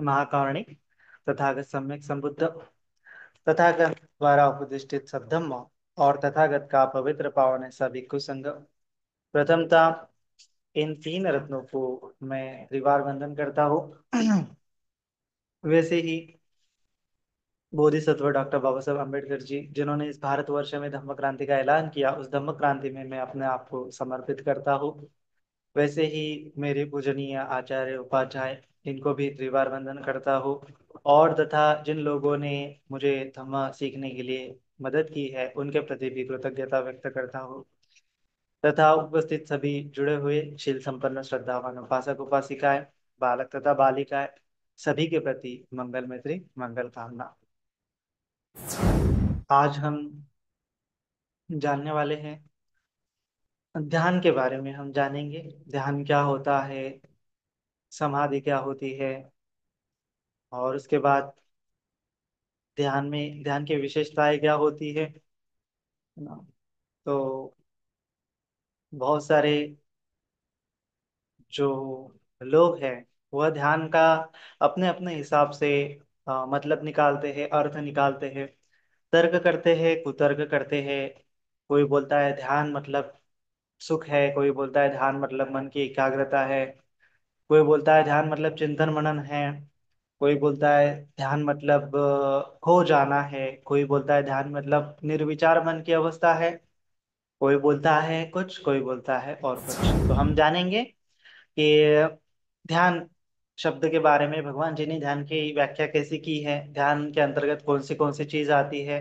महाकारुणिक तथागत सम्यक संबुद्ध तथागत द्वारा उपदिष्टित सब धम्म और तथागत का पवित्र पावन ऐसा भिक्खु संघ। प्रथमतः इन तीन रत्नों को मैं त्रिवार वंदन करता हूँ। वैसे ही बोधिसत्व डॉक्टर बाबा साहब अम्बेडकर जी, जिन्होंने इस भारतवर्ष में धम्म क्रांति का ऐलान किया, उस धम्म क्रांति में मैं अपने आप को समर्पित करता हूँ। वैसे ही मेरे पूजनीय आचार्य उपाध्याय, इनको भी त्रिवार वंदन करता हूँ। और तथा जिन लोगों ने मुझे धम्म सीखने के लिए मदद की है, उनके प्रति भी कृतज्ञता व्यक्त करता हूँ। तथा उपस्थित सभी जुड़े हुए शील संपन्न श्रद्धावान उपासक उपासिकाएं, बालक तथा बालिकाएं, सभी के प्रति मंगल मैत्री मंगल कामना। आज हम जानने वाले हैं ध्यान के बारे में। हम जानेंगे ध्यान क्या होता है, समाधि क्या होती है, और उसके बाद ध्यान की विशेषताएं क्या होती है ना। तो बहुत सारे जो लोग हैं वह ध्यान का अपने अपने हिसाब से मतलब निकालते हैं, अर्थ निकालते हैं, तर्क करते हैं, कुतर्क करते हैं। कोई बोलता है ध्यान मतलब सुख है, कोई बोलता है ध्यान मतलब मन की एकाग्रता है, कोई बोलता है ध्यान मतलब चिंतन मनन है, कोई बोलता है ध्यान मतलब खो जाना है, कोई बोलता है ध्यान मतलब निर्विचार मन की अवस्था है, कोई बोलता है कुछ, कोई बोलता है और कुछ। तो हम जानेंगे कि ध्यान शब्द के बारे में भगवान जी ने ध्यान की व्याख्या कैसी की है, ध्यान के अंतर्गत कौन सी चीज आती है,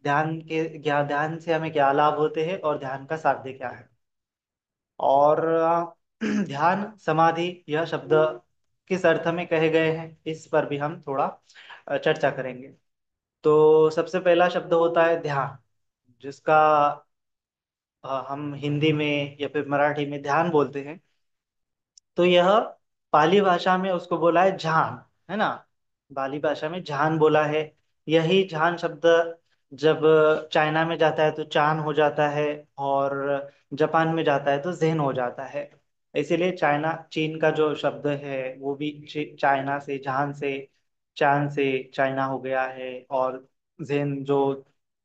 ध्यान से हमें क्या लाभ होते हैं, और ध्यान का साध्य क्या है। और ध्यान समाधि यह शब्द किस अर्थ में कहे गए हैं, इस पर भी हम थोड़ा चर्चा करेंगे। तो सबसे पहला शब्द होता है ध्यान, जिसका हम हिंदी में या फिर मराठी में ध्यान बोलते हैं। तो यह पाली भाषा में उसको बोला है झान, है ना। पाली भाषा में झान बोला है। यही झान शब्द जब चाइना में जाता है तो चान हो जाता है, और जापान में जाता है तो जेन हो जाता है। इसीलिए चाइना चीन का जो शब्द है वो भी चाइना से, झान से, चान से चाइना हो गया है। और जेन जो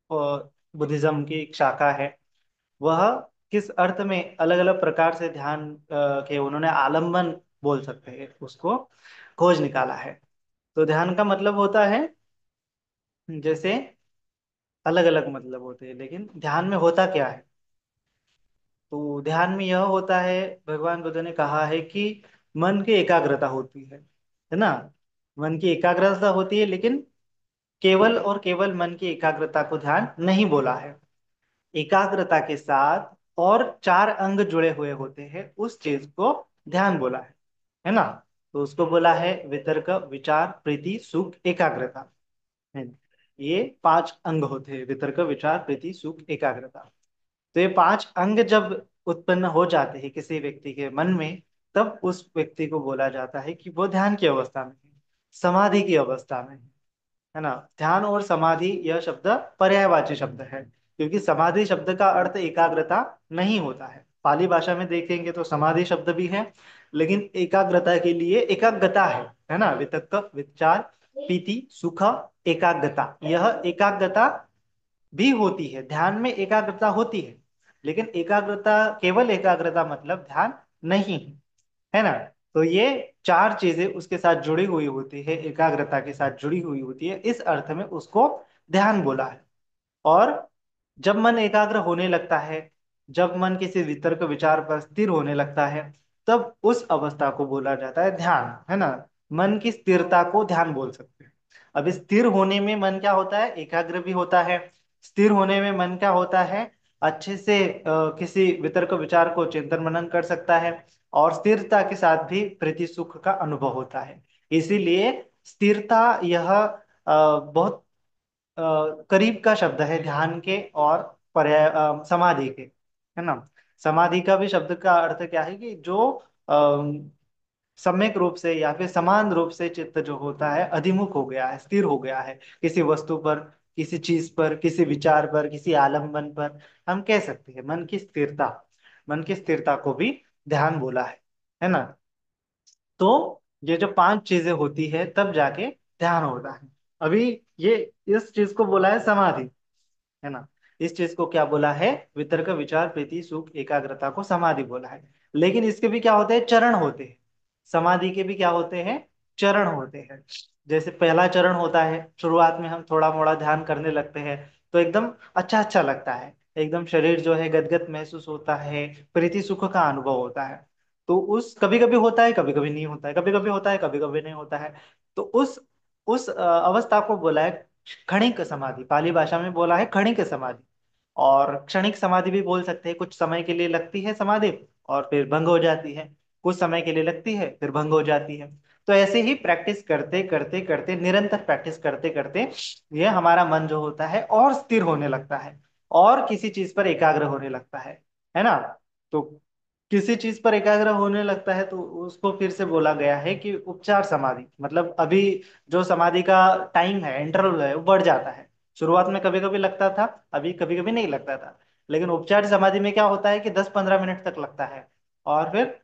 बुद्धिज्म की एक शाखा है, वह किस अर्थ में अलग अलग प्रकार से ध्यान के उन्होंने आलम्बन बोल सकते हैं, उसको खोज निकाला है। तो ध्यान का मतलब होता है, जैसे अलग अलग मतलब होते हैं, लेकिन ध्यान में होता क्या है। तो ध्यान में यह होता है, भगवान बुद्ध ने कहा है कि मन की एकाग्रता होती है ना। मन की एकाग्रता होती है, लेकिन केवल और केवल मन की एकाग्रता को ध्यान नहीं बोला है। एकाग्रता के साथ और चार अंग जुड़े हुए होते हैं, उस चीज को ध्यान बोला है ना। तो उसको बोला है वितर्क, विचार, प्रीति, सुख, एकाग्रता है। ये पांच अंग होते हैं, वितर्क, विचार, प्रीति, सुख, एकाग्रता। तो ये पांच अंग जब उत्पन्न हो जाते हैं किसी व्यक्ति के मन में, तब उस व्यक्ति को बोला जाता है कि वो ध्यान की अवस्था में है, समाधि की अवस्था में है ना। ध्यान और समाधि यह शब्द पर्यायवाची शब्द है, क्योंकि समाधि शब्द का अर्थ एकाग्रता नहीं होता है। पाली भाषा में देखेंगे तो समाधि शब्द भी है, लेकिन एकाग्रता के लिए एकाग्रता है ना। वितक्क, विचार, पीति, सुख, एकाग्रता, यह एकाग्रता भी होती है। ध्यान में एकाग्रता होती है, लेकिन एकाग्रता, केवल एकाग्रता मतलब ध्यान नहीं है ना। तो ये चार चीजें उसके साथ जुड़ी हुई होती है, एकाग्रता के साथ जुड़ी हुई होती है, इस अर्थ में उसको ध्यान बोला है। और जब मन एकाग्र होने लगता है, जब मन किसी वितर्क विचार पर स्थिर होने लगता है, तब उस अवस्था को बोला जाता है ध्यान, है ना। मन की स्थिरता को ध्यान बोल सकते हैं। अब स्थिर होने में मन क्या होता है, एकाग्र भी होता है। स्थिर होने में मन क्या होता है, अच्छे से किसी वितर्क विचार को चिंतन मनन कर सकता है, और स्थिरता के साथ भी प्रीति सुख का अनुभव होता है। इसीलिए स्थिरता यह बहुत करीब का शब्द है ध्यान के और पर्याय समाधि के, है ना। समाधि का भी शब्द का अर्थ क्या है कि जो सम्यक रूप से या फिर समान रूप से चित्त जो होता है अधिमुख हो गया है, स्थिर हो गया है किसी वस्तु पर, किसी चीज पर, किसी विचार पर, किसी आलम्बन पर। हम कह सकते हैं मन की स्थिरता, मन की स्थिरता को भी ध्यान बोला है ना। तो ये जो पांच चीजें होती है तब जाके ध्यान होता है। अभी ये इस चीज को बोला है समाधि, है ना। इस चीज को क्या बोला है? वितर्क विचार प्रीति सुख एकाग्रता को समाधि बोला है। लेकिन इसके भी क्या होते हैं? चरण होते हैं। समाधि के भी क्या होते हैं? चरण होते हैं। जैसे पहला चरण होता है, शुरुआत में हम थोड़ा मोड़ा ध्यान करने लगते हैं तो एकदम अच्छा अच्छा लगता है, एकदम शरीर जो है गदगद महसूस होता है, प्रीति सुख का अनुभव होता है। तो उस कभी कभी होता है, कभी कभी नहीं होता है, कभी कभी होता है, कभी कभी नहीं होता है। तो उस अवस्था को बोला है क्षणिक समाधि, पाली भाषा में बोला है क्षणिक समाधि। और क्षणिक समाधि भी बोल सकते हैं, कुछ समय के लिए लगती है समाधि और फिर भंग हो जाती है, कुछ समय के लिए लगती है फिर भंग हो जाती है। तो ऐसे ही प्रैक्टिस करते करते करते, निरंतर प्रैक्टिस करते करते ये हमारा मन जो होता है और स्थिर होने लगता है, और किसी चीज पर एकाग्र होने लगता है ना। तो किसी चीज पर एकाग्र होने लगता है तो उसको फिर से बोला गया है कि उपचार समाधि। मतलब अभी जो समाधि का टाइम है, इंटरवल है, वो बढ़ जाता है। शुरुआत में कभी कभी लगता था, अभी कभी कभी नहीं लगता था। लेकिन उपचार समाधि में क्या होता है कि 10-15 मिनट तक लगता है और फिर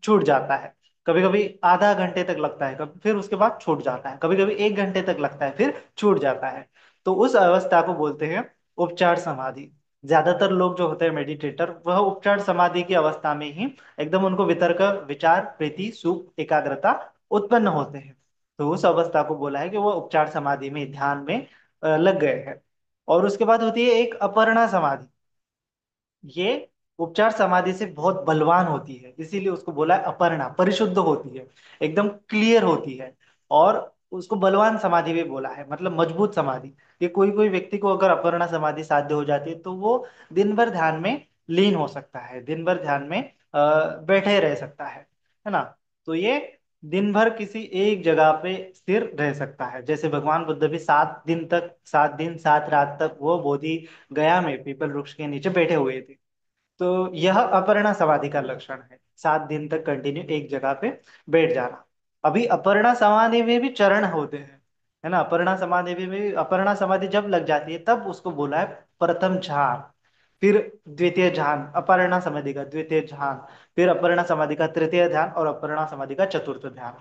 छूट जाता है। कभी कभी आधा घंटे तक लगता है, कभी फिर उसके बाद छूट जाता है, कभी कभी 1 घंटे तक लगता है फिर छूट जाता है। तो उस अवस्था को बोलते हैं उपचार समाधि। ज्यादातर लोग जो होते हैं मेडिटेटर, वह उपचार समाधि की अवस्था में ही एकदम उनको वितर्क विचार प्रीति सुख एकाग्रता उत्पन्न होते हैं। तो उस अवस्था को बोला है कि वो उपचार समाधि में, ध्यान में लग गए हैं। और उसके बाद होती है एक अपर्णा समाधि। ये उपचार समाधि से बहुत बलवान होती है, इसीलिए उसको बोला है अपर्णा, परिशुद्ध होती है, एकदम क्लियर होती है। और उसको बलवान समाधि भी बोला है, मतलब मजबूत समाधि। कि कोई कोई व्यक्ति को अगर अपर्णा समाधि साध्य हो जाती है तो वो दिन भर ध्यान में लीन हो सकता है, दिन भर ध्यान में बैठे रह सकता है ना। तो ये दिन भर किसी एक जगह पे स्थिर रह सकता है। जैसे भगवान बुद्ध भी 7 दिन तक, 7 दिन 7 रात तक वो बोधि गया में पीपल वृक्ष के नीचे बैठे हुए थे। तो यह अपर्णा समाधि का लक्षण है, 7 दिन तक कंटिन्यू एक जगह पे बैठ जाना। अभी अपर्णा समाधि में भी चरण होते हैं, है ना। अपर्णा समाधि में भी, अपर्णा समाधि जब लग जाती है तब उसको बोला है प्रथम ध्यान, फिर द्वितीय ध्यान, अपर्णा समाधि का द्वितीय ध्यान, फिर अपर्णा समाधि का तृतीय ध्यान और अपर्णा समाधि का चतुर्थ ध्यान,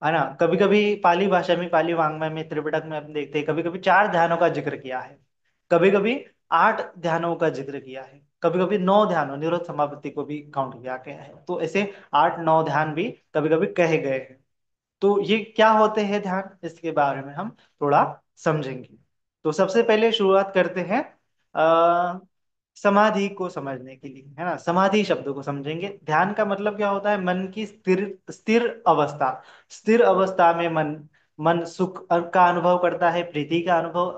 है ना। कभी कभी पाली भाषा में, पाली वाङ्मय में, त्रिपिटक में हम देखते हैं कभी कभी 4 ध्यानों का जिक्र किया है, कभी कभी 8 ध्यानों का जिक्र किया है, कभी कभी 9 ध्यानों, निरोध समापत्ति को भी काउंट किया गया है। तो ऐसे 8-9 ध्यान भी कभी कभी कहे गए हैं। तो ये क्या होते हैं ध्यान, इसके बारे में हम थोड़ा समझेंगे। तो सबसे पहले शुरुआत करते हैं समाधि को समझने के लिए, है ना। समाधि शब्द को समझेंगे। ध्यान का मतलब क्या होता है? मन की स्थिर स्थिर अवस्था। स्थिर अवस्था में मन मन सुख का अनुभव करता है, प्रीति का अनुभव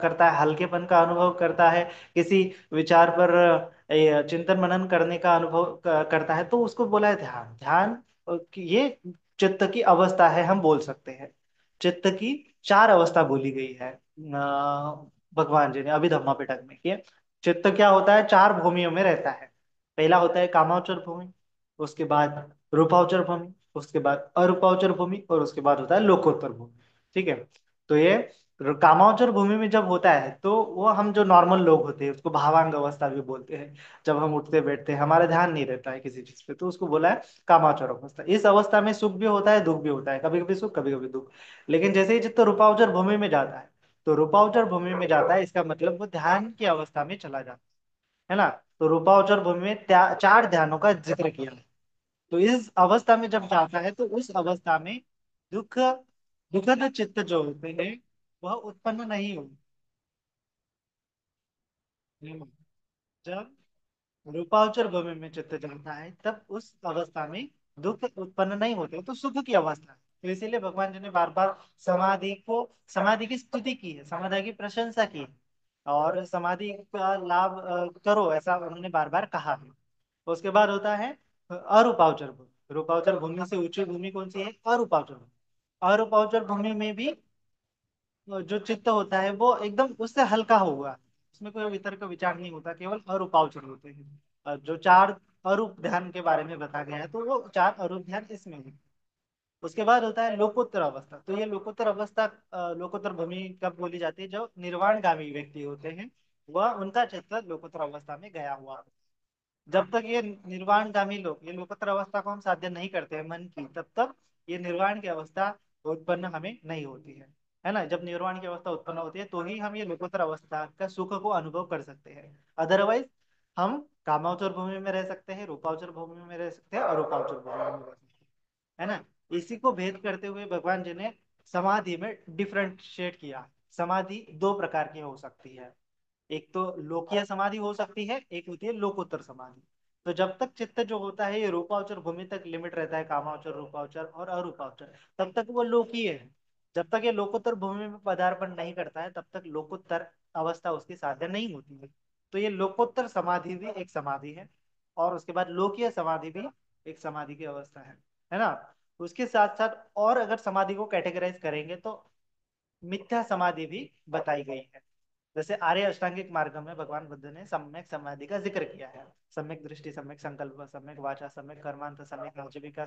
करता है, हल्केपन का अनुभव करता है, किसी विचार पर चिंतन मनन करने का अनुभव करता है, तो उसको बोला है ध्यान। ध्यान ये चित्त की अवस्था है, हम बोल सकते हैं। चित्त की 4 अवस्था बोली गई है भगवान जी ने अभिधम्मा पिटक में, कि चित्त क्या होता है? 4 भूमियों में रहता है। पहला होता है कामावचर भूमि, उसके बाद रूपावचर भूमि, उसके बाद अरूपावचर भूमि, और उसके बाद होता है लोकोत्तर भूमि। ठीक है। तो ये कामावचर भूमि में जब होता है तो वो हम जो नॉर्मल लोग होते हैं उसको भावांग अवस्था भी बोलते हैं। जब हम उठते बैठते हैं, हमारा ध्यान नहीं रहता है किसी चीज पे, तो उसको बोला है कामावचर अवस्था। इस अवस्था में सुख भी होता है, दुख भी होता है, कभी कभी सुख कभी कभी दुख। लेकिन जैसे ही चित्त रूपावचर भूमि में जाता है, तो रूपावचर भूमि में जाता है, इसका मतलब वो ध्यान की अवस्था में चला जाता है ना। तो रूपावचर भूमि में 4 ध्यानों का जिक्र किया है। तो इस अवस्था में जब जाता है तो उस अवस्था में दुख, दुखद चित्त जो होते हैं वह उत्पन्न नहीं होते। जब रूपावचर भूमि में चित्त जाता है तब उस अवस्था में दुख उत्पन्न नहीं होते, तो सुख की अवस्था है। तो इसीलिए भगवान जी ने बार बार समाधि को, समाधि की स्तुति की है, समाधि की प्रशंसा की है, और समाधि का लाभ करो, ऐसा उन्होंने बार बार कहा है। उसके बाद होता है अरूपावचर भूमि। रूपावचर भूमि से ऊंची भूमि कौन सी है? अरूपावचर भूमि। अरूपावचर भूमि में भी जो चित्त होता है वो एकदम उससे हल्का हुआ, उसमें कोई वितर्क विचार नहीं होता, केवल अरूपावचर होते हैं। जो 4 अरूप ध्यान के बारे में बताया गया है, तो वो 4 अरूप ध्यान इसमें है। उसके बाद होता है लोकोत्तर अवस्था। तो ये लोकोत्तर अवस्था, लोकोत्तर भूमि कब बोली जाती है? जो निर्वाणगामी व्यक्ति होते हैं, वह उनका चित्त लोकोत्तर अवस्था में गया हुआ होता है। जब तक ये निर्वाणगामी लोग ये लोकोत्तर अवस्था को हम साध्य नहीं करते हैं मन की, तब तक ये निर्वाण की अवस्था उत्पन्न हमें नहीं होती है ना। जब निर्वाण की अवस्था उत्पन्न होती है तो ही हम ये लोकोत्तर अवस्था का सुख को अनुभव कर सकते हैं। अदरवाइज हम कामावचर भूमि में रह सकते हैं, रूपावचर भूमि में रह सकते हैं, अरूपावचर भूमि में रह सकते हैं, है ना। इसी को भेद करते हुए भगवान जी ने समाधि में डिफरेंशिएट किया। समाधि दो प्रकार की हो सकती है, एक तो लोकीय समाधि हो सकती है, एक होती है लोकोत्तर समाधि। तो जब तक चित्त जो होता है ये रूपावचर भूमि तक लिमिट रहता है, कामावचर, रूपावचर और अरूपावचर, तब तक वो लोकीय है। जब तक ये लोकोत्तर भूमि में पदार्पण नहीं करता है तब तक लोकोत्तर अवस्था उसकी साध्य नहीं होती है। तो ये लोकोत्तर समाधि भी एक समाधि है, और उसके बाद लोकीय समाधि भी एक समाधि की अवस्था है ना। उसके साथ साथ और अगर समाधि को कैटेगराइज करेंगे तो मिथ्या समाधि भी बताई गई है। जैसे आर्य अष्टांगिक मार्ग में भगवान बुद्ध ने सम्यक समाधि का जिक्र किया है। सम्यक दृष्टि, सम्यक संकल्प, सम्यक वाचा, सम्यक कर्मांत, सम्यक आजीविका,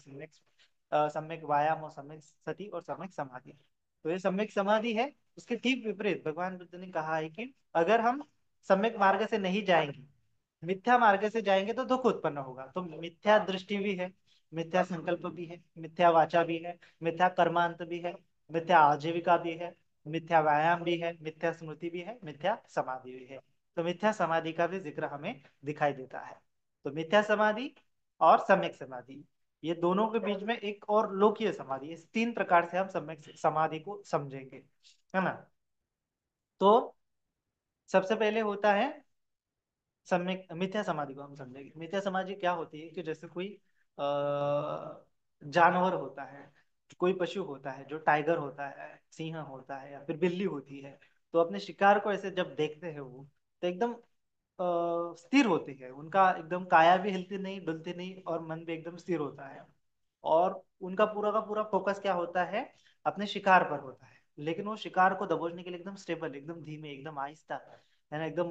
सम्यक व्यायाम और सम्यक सति और सम्यक समाधि। तो ये सम्यक समाधि है। उसके ठीक विपरीत भगवान बुद्ध ने कहा है कि अगर हम सम्यक मार्ग से नहीं जाएंगे, मिथ्या मार्ग से जाएंगे तो दुख उत्पन्न होगा। तो मिथ्या दृष्टि भी है, मिथ्या संकल्प भी है, मिथ्या वाचा भी है, मिथ्या कर्मांत भी है, मिथ्या आजीविका भी है, मिथ्या व्यायाम भी है, मिथ्या स्मृति भी है, मिथ्या समाधि भी है। तो मिथ्या समाधि का भी जिक्र हमें दिखाई देता है। तो मिथ्या समाधि और सम्यक समाधि, ये दोनों के बीच में एक और लोकीय समाधि, इस तीन प्रकार से हम सम्यक समाधि को समझेंगे, है ना। तो सबसे पहले होता है सम्यक मिथ्या समाधि को हम समझेंगे। मिथ्या समाधि क्या होती है कि जैसे कोई आ, जानवर होता है, कोई पशु होता है, जो टाइगर होता है, सिंह होता है, या फिर बिल्ली होती है, तो अपने शिकार को ऐसे जब देखते हैं वो, तो एकदम स्थिर होते हैं। उनका एकदम काया भी हिलती नहीं, डुलती नहीं, और मन भी एकदम स्थिर होता है। और उनका पूरा का पूरा फोकस क्या होता है, अपने शिकार पर होता है। लेकिन वो शिकार को दबोचने के लिए एकदम स्टेबल, एकदम धीमे, एकदम आहिस्ता, है ना, एकदम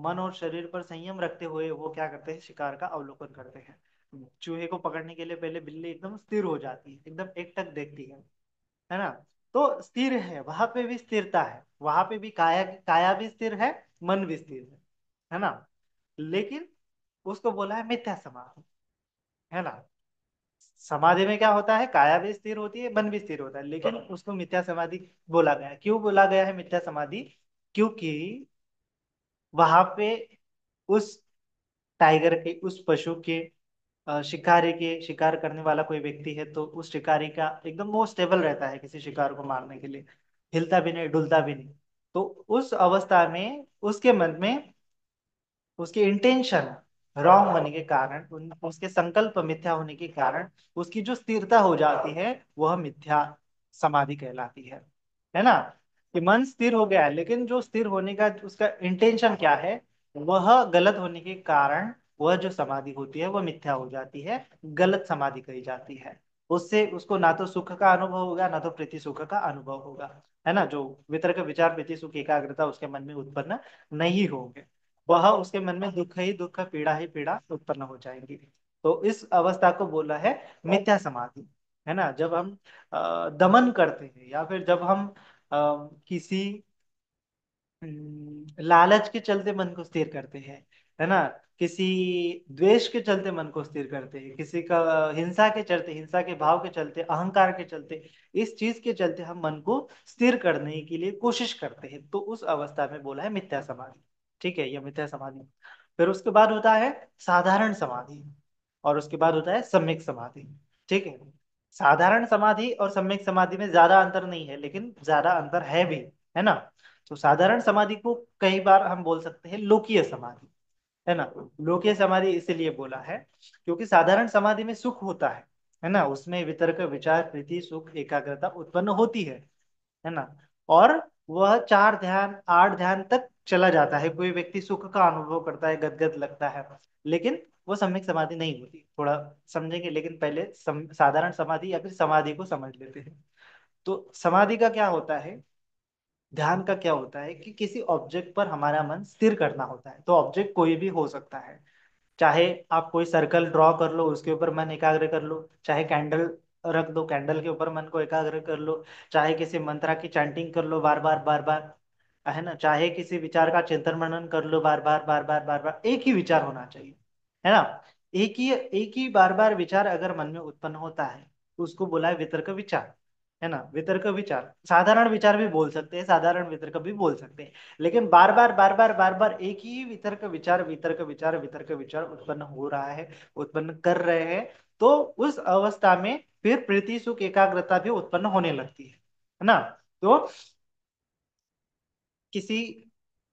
मन और शरीर पर संयम रखते हुए वो क्या करते हैं, शिकार का अवलोकन करते हैं। चूहे को पकड़ने के लिए पहले बिल्ली एकदम स्थिर हो जाती है, एकदम एकटक देखती है ना। तो स्थिर है, वहां पे भी स्थिरता है, वहां पे भी काया काया भी स्थिर है, मन भी स्थिर है ना। लेकिन उसको बोला है मिथ्या समाधि, है ना। समाधि में क्या होता है, काया भी स्थिर होती है, मन भी स्थिर होता है, लेकिन उसको मिथ्या समाधि बोला गया है। क्यों बोला गया है मिथ्या समाधि? क्योंकि वहां पे उस टाइगर के, उस पशु के, शिकारी के, शिकार करने वाला कोई व्यक्ति है तो उस शिकारी का एकदम वो स्टेबल रहता है किसी शिकार को मारने के लिए, हिलता भी नहीं, डुलता भी नहीं। तो उस अवस्था में उसके मन में उसके इंटेंशन रॉन्ग होने के कारण, उसके संकल्प मिथ्या होने के कारण उसकी जो स्थिरता हो जाती है वह मिथ्या समाधि कहलाती है ना। कि मन स्थिर हो गया है, लेकिन जो स्थिर होने का उसका इंटेंशन क्या है, वह गलत होने के कारण वह जो समाधि होती है वह मिथ्या हो जाती है, गलत समाधि कही जाती है। उससे उसको ना तो सुख का अनुभव होगा, ना तो प्रीति सुख का अनुभव होगा, है ना। जो वितर्क विचार प्रीति सुख एकाग्रता उसके मन में उत्पन्न नहीं होंगे, वह उसके मन में दुख ही दुख, पीड़ा ही पीड़ा उत्पन्न हो जाएंगी। तो इस अवस्था को बोला है मिथ्या समाधि, है ना। जब हम दमन करते हैं, या फिर जब हम किसी लालच के चलते मन को स्थिर करते हैं, है ना, किसी द्वेष के चलते मन को स्थिर करते हैं, किसी का हिंसा के चलते, हिंसा के भाव के चलते, अहंकार के चलते, इस चीज के चलते हम मन को स्थिर करने के लिए कोशिश करते हैं, तो उस अवस्था में बोला है मिथ्या समाधि। ठीक है, यह मिथ्या समाधि। फिर उसके बाद होता है साधारण समाधि, और उसके बाद होता है सम्यक समाधि। ठीक है, साधारण समाधि और सम्यक समाधि में ज्यादा अंतर नहीं है, लेकिन ज्यादा अंतर है भी, है ना। तो साधारण समाधि को कई बार हम बोल सकते हैं लोकीय समाधि, है ना। लोकीय समाधि इसीलिए बोला है क्योंकि साधारण समाधि में सुख होता है ना, उसमें वितर्क विचार प्रीति सुख एकाग्रता उत्पन्न होती है ना। और वह चार ध्यान, आठ ध्यान तक चला जाता है, कोई व्यक्ति सुख का अनुभव करता है, गदगद लगता है, लेकिन वो सम्यक समाधि नहीं होती। थोड़ा समझेंगे, लेकिन पहले साधारण समाधि या फिर समाधि को समझ लेते हैं। तो समाधि का क्या होता है, ध्यान का क्या होता है कि किसी ऑब्जेक्ट पर हमारा मन स्थिर करना होता है। तो ऑब्जेक्ट कोई भी हो सकता है, चाहे आप कोई सर्कल ड्रॉ कर लो, उसके ऊपर मन एकाग्र कर लो, चाहे कैंडल रख दो, कैंडल के ऊपर मन को एकाग्र कर लो, चाहे किसी मंत्रा की चैंटिंग कर लो बार बार बार बार, है ना, चाहे किसी विचार का चिंतन मनन कर लो बार बार बार बार बार बार, एक ही विचार होना चाहिए, है ना। एक ही बार बार विचार अगर मन में उत्पन्न होता है तो उसको बोला है वितर्क विचार, है ना। वितर्क विचार साधारण विचार भी बोल सकते हैं, साधारण वितर्क भी बोल सकते हैं, लेकिन बार बार एक ही वितर्क विचार वितर्क विचार वितर्क विचार उत्पन्न हो रहा है, उत्पन्न कर रहे हैं, तो उस अवस्था में फिर प्रीति सुख एकाग्रता भी उत्पन्न होने लगती है ना। तो किसी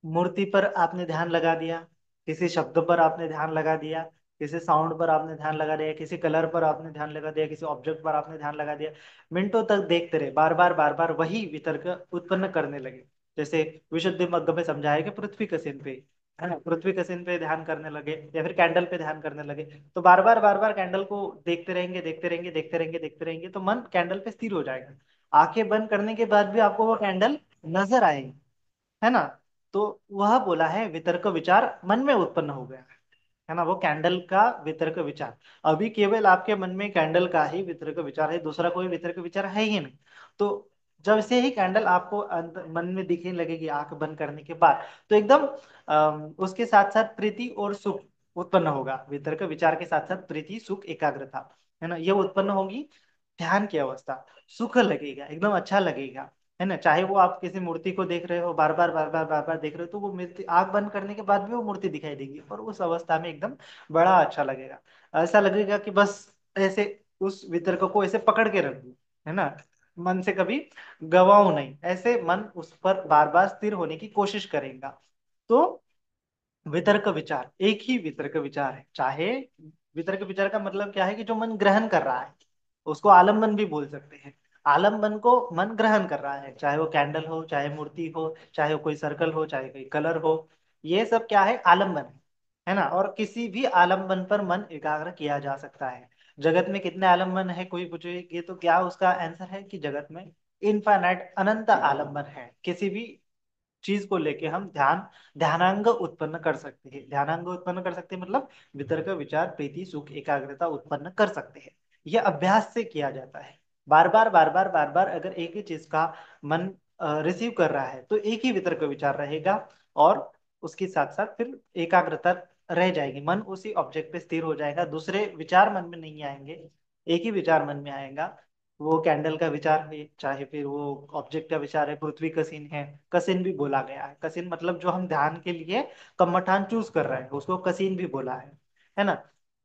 मूर्ति पर आपने ध्यान लगा दिया, किसी शब्द पर आपने ध्यान लगा दिया, किसी साउंड पर आपने ध्यान लगा दिया, किसी कलर पर आपने ध्यान लगा दिया, किसी ऑब्जेक्ट पर आपने ध्यान लगा दिया, मिनटों तक देखते रहे, बार बार वही वितर्क उत्पन्न करने लगे। जैसे विशुद्धि मग्ग में समझाया कि पृथ्वी कसिन पे, है ना, पृथ्वी कसिन पे ध्यान करने लगे या फिर कैंडल पे ध्यान करने लगे, तो बार बार कैंडल को देखते रहेंगे देखते रहेंगे देखते रहेंगे देखते रहेंगे, तो मन कैंडल पे स्थिर हो जाएगा। आंखें बंद करने के बाद भी आपको वो कैंडल नजर आएगी, है ना। तो वह बोला है वितर्क विचार मन में उत्पन्न हो गया, है ना, वो कैंडल का वितर्क विचार। अभी केवल आपके मन में कैंडल का ही वितर्क विचार है, दूसरा कोई वितर्क विचार है ही नहीं। तो जब से ही कैंडल आपको मन में दिखने लगेगी आंख बंद करने के बाद, तो एकदम उसके साथ साथ प्रीति और सुख उत्पन्न होगा। वितर्क विचार के साथ साथ प्रीति सुख एकाग्रता, है ना, ये उत्पन्न होगी। ध्यान की अवस्था, सुख लगेगा, एकदम अच्छा लगेगा, है ना। चाहे वो आप किसी मूर्ति को देख रहे हो, बार बार देख रहे हो, तो वो मूर्ति आंख बंद करने के बाद भी वो मूर्ति दिखाई देगी, और उस अवस्था में एकदम बड़ा अच्छा लगेगा। ऐसा लगेगा कि बस ऐसे उस वितर्क को ऐसे पकड़ के रख दूं, है ना, मन से कभी गवाऊं नहीं, ऐसे मन उस पर बार बार स्थिर होने की कोशिश करेगा। तो वितर्क विचार एक ही वितर्क विचार है, चाहे वितर्क विचार का मतलब क्या है कि जो मन ग्रहण कर रहा है, उसको आलम्बन भी बोल सकते हैं। आलम्बन को मन ग्रहण कर रहा है, चाहे वो कैंडल हो, चाहे मूर्ति हो, चाहे वो कोई सर्कल हो, चाहे कोई कलर हो, ये सब क्या है, आलम्बन है ना। और किसी भी आलम्बन पर मन एकाग्र किया जा सकता है। जगत में कितने आलम्बन है कोई पूछे तो क्या उसका आंसर है कि जगत में इनफाइनाइट अनंत आलम्बन है। किसी भी चीज को लेके हम ध्यानांग उत्पन्न कर सकते हैं। ध्यानांग उत्पन्न कर सकते हैं मतलब वितर्क विचार प्रीति सुख एकाग्रता उत्पन्न कर सकते हैं। यह अभ्यास से किया जाता है। बार बार अगर एक ही चीज का मन रिसीव कर रहा है तो एक ही वितर्क विचार रहेगा, और उसके साथ साथ फिर एकाग्रता रह जाएगी, मन उसी ऑब्जेक्ट पे स्थिर हो जाएगा, दूसरे विचार मन में नहीं आएंगे, एक ही विचार मन में आएगा। वो कैंडल का विचार है, चाहे फिर वो ऑब्जेक्ट का विचार है, पृथ्वी कसिन है। कसिन भी बोला गया है, कसिन मतलब जो हम ध्यान के लिए कम्मठान चूज कर रहे हैं उसको कसिन भी बोला है ना।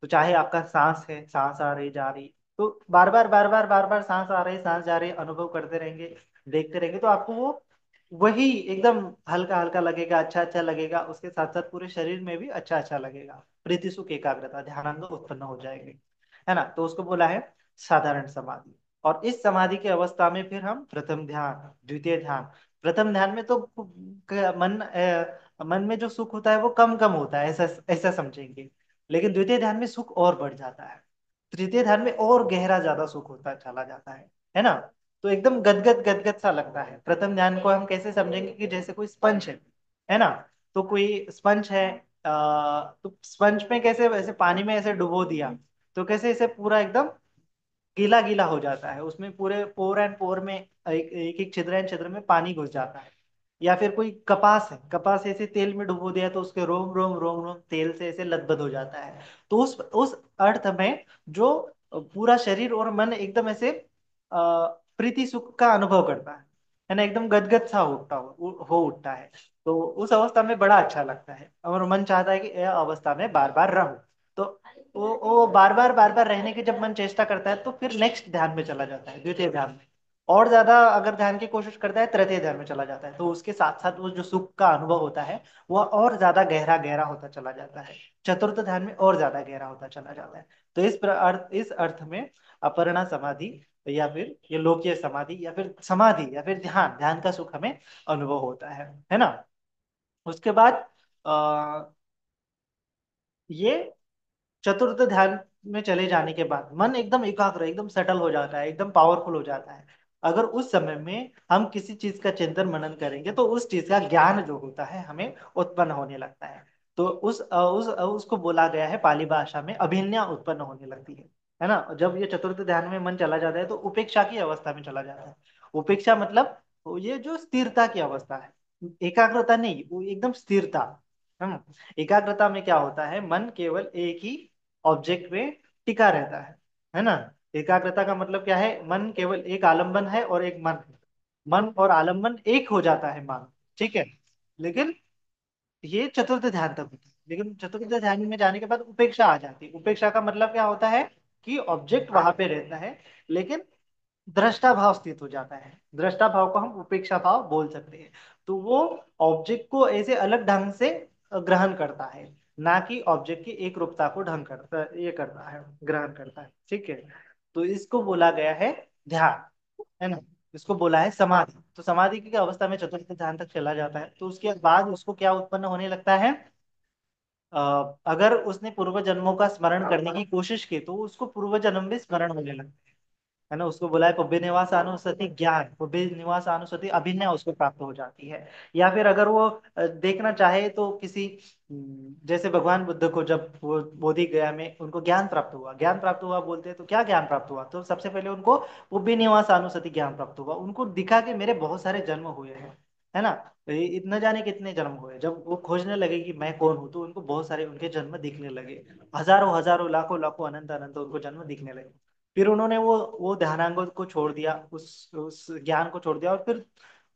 तो चाहे आपका सांस है, सांस आ रही जा रही, तो बार बार सांस आ रही सांस जा रही अनुभव करते रहेंगे, देखते रहेंगे, तो आपको वो वही एकदम हल्का हल्का लगेगा, अच्छा अच्छा लगेगा, उसके साथ साथ पूरे शरीर में भी अच्छा अच्छा लगेगा, प्रीति सुख एकाग्रता ध्यानांग उत्पन्न हो जाएंगे, है ना। तो उसको बोला है साधारण समाधि। और इस समाधि की अवस्था में फिर हम प्रथम ध्यान, द्वितीय ध्यान, प्रथम ध्यान में तो मन में जो सुख होता है वो कम कम होता है, ऐसा ऐसा समझेंगे। लेकिन द्वितीय ध्यान में सुख और बढ़ जाता है, तृतीय ध्यान में और गहरा ज्यादा सुख होता चला जाता है ना। तो एकदम गदगद गदगद सा लगता है। प्रथम ध्यान को हम कैसे समझेंगे कि जैसे कोई स्पंज है ना। तो कोई स्पंज है, तो स्पंज में कैसे वैसे पानी में ऐसे डुबो दिया, तो कैसे इसे पूरा एकदम गीला गीला हो जाता है, उसमें पूरे पोर एंड पोर में एक एक छिद्र एंड छिद्र में पानी घुस जाता है। या फिर कोई कपास है, कपास ऐसे तेल में डुबो दिया तो उसके रोम रोम तेल से ऐसे लथबथ हो जाता है। तो उस अर्थ में जो पूरा शरीर और मन एकदम ऐसे प्रीति सुख का अनुभव करता है ना, एकदम गदगद सा हो उठता है। तो उस अवस्था में बड़ा अच्छा लगता है और मन चाहता है कि यह अवस्था में बार बार रहूं। तो वो बार बार रहने की जब मन चेष्टा करता है तो फिर नेक्स्ट ध्यान में चला जाता है, द्वितीय ध्यान में। और ज्यादा अगर ध्यान की कोशिश करता है तृतीय ध्यान में चला जाता है, तो उसके साथ साथ वो जो सुख का अनुभव होता है वह और ज्यादा गहरा गहरा होता चला जाता है। चतुर्थ ध्यान में और ज्यादा गहरा होता चला जाता है। तो इस अर्थ में अपर्णा समाधि या फिर ये लोकीय समाधि या फिर समाधि या फिर ध्यान, ध्यान का सुख हमें अनुभव होता है ना। उसके बाद आ, ये चतुर्थ ध्यान में चले जाने के बाद मन एकदम एकाग्र, एकदम सेटल हो जाता है, एकदम पावरफुल हो जाता है। अगर उस समय में हम किसी चीज का चिंतन मनन करेंगे तो उस चीज का ज्ञान जो होता है हमें उत्पन्न होने लगता है। तो उसको बोला गया है पाली भाषा में अभिज्ञा उत्पन्न होने लगती है ना। जब ये चतुर्थ ध्यान में मन चला जाता है तो उपेक्षा की अवस्था में चला जाता है। उपेक्षा मतलब ये जो स्थिरता की अवस्था है, एकाग्रता नहीं, वो एकदम स्थिरता। हम एकाग्रता में क्या होता है, मन केवल एक ही ऑब्जेक्ट पे टिका रहता है ना। एकाग्रता का मतलब क्या है, मन केवल एक आलंबन है और एक मन है, मन और आलंबन एक हो जाता है मान, ठीक है। लेकिन ये चतुर्थ ध्यान तक होता है, लेकिन चतुर्थ ध्यान में जाने के बाद उपेक्षा आ जाती है। उपेक्षा का मतलब क्या होता है कि ऑब्जेक्ट वहां पे रहता है, लेकिन दृष्टा भाव स्थित हो जाता है। दृष्टा भाव को हम उपेक्षा भाव बोल सकते हैं। तो वो ऑब्जेक्ट को ऐसे अलग ढंग से ग्रहण करता है, ना कि ऑब्जेक्ट की एक रूपता को ढंग करता, ये करता है, ग्रहण करता है, ठीक है। तो इसको बोला गया है ध्यान, है ना। इसको बोला है समाधि। तो समाधि की अवस्था में चतुर्थ ध्यान तक चला जाता है, तो उसके बाद उसको क्या उत्पन्न होने लगता है, अगर उसने पूर्व जन्मों का स्मरण करने की कोशिश की तो उसको पूर्व जन्म भी स्मरण होने लगता है ना। उसको बोला है पुब्बे निवास अनुसति ज्ञान, पुब्बे निवास अनुसति अभिज्ञा उसको प्राप्त हो जाती है। या फिर अगर वो देखना चाहे तो किसी जैसे भगवान बुद्ध को जब वो बोधि गया में उनको ज्ञान प्राप्त हुआ, ज्ञान प्राप्त हुआ बोलते हैं, तो क्या ज्ञान प्राप्त हुआ, तो सबसे पहले उनको पुब्बे निवास अनुसति ज्ञान प्राप्त हुआ। उनको दिखा कि मेरे बहुत सारे जन्म हुए हैं, है ना। इतना जाने कितने जन्म हुए, जब वो खोजने लगे कि मैं कौन हूँ, तो उनको बहुत सारे उनके जन्म दिखने लगे। हजारों हजारों लाखों लाखों अनंत अनंत उनको जन्म दिखने लगे। फिर उन्होंने वो ध्यानांग को छोड़ दिया, उस ज्ञान को छोड़ दिया, और फिर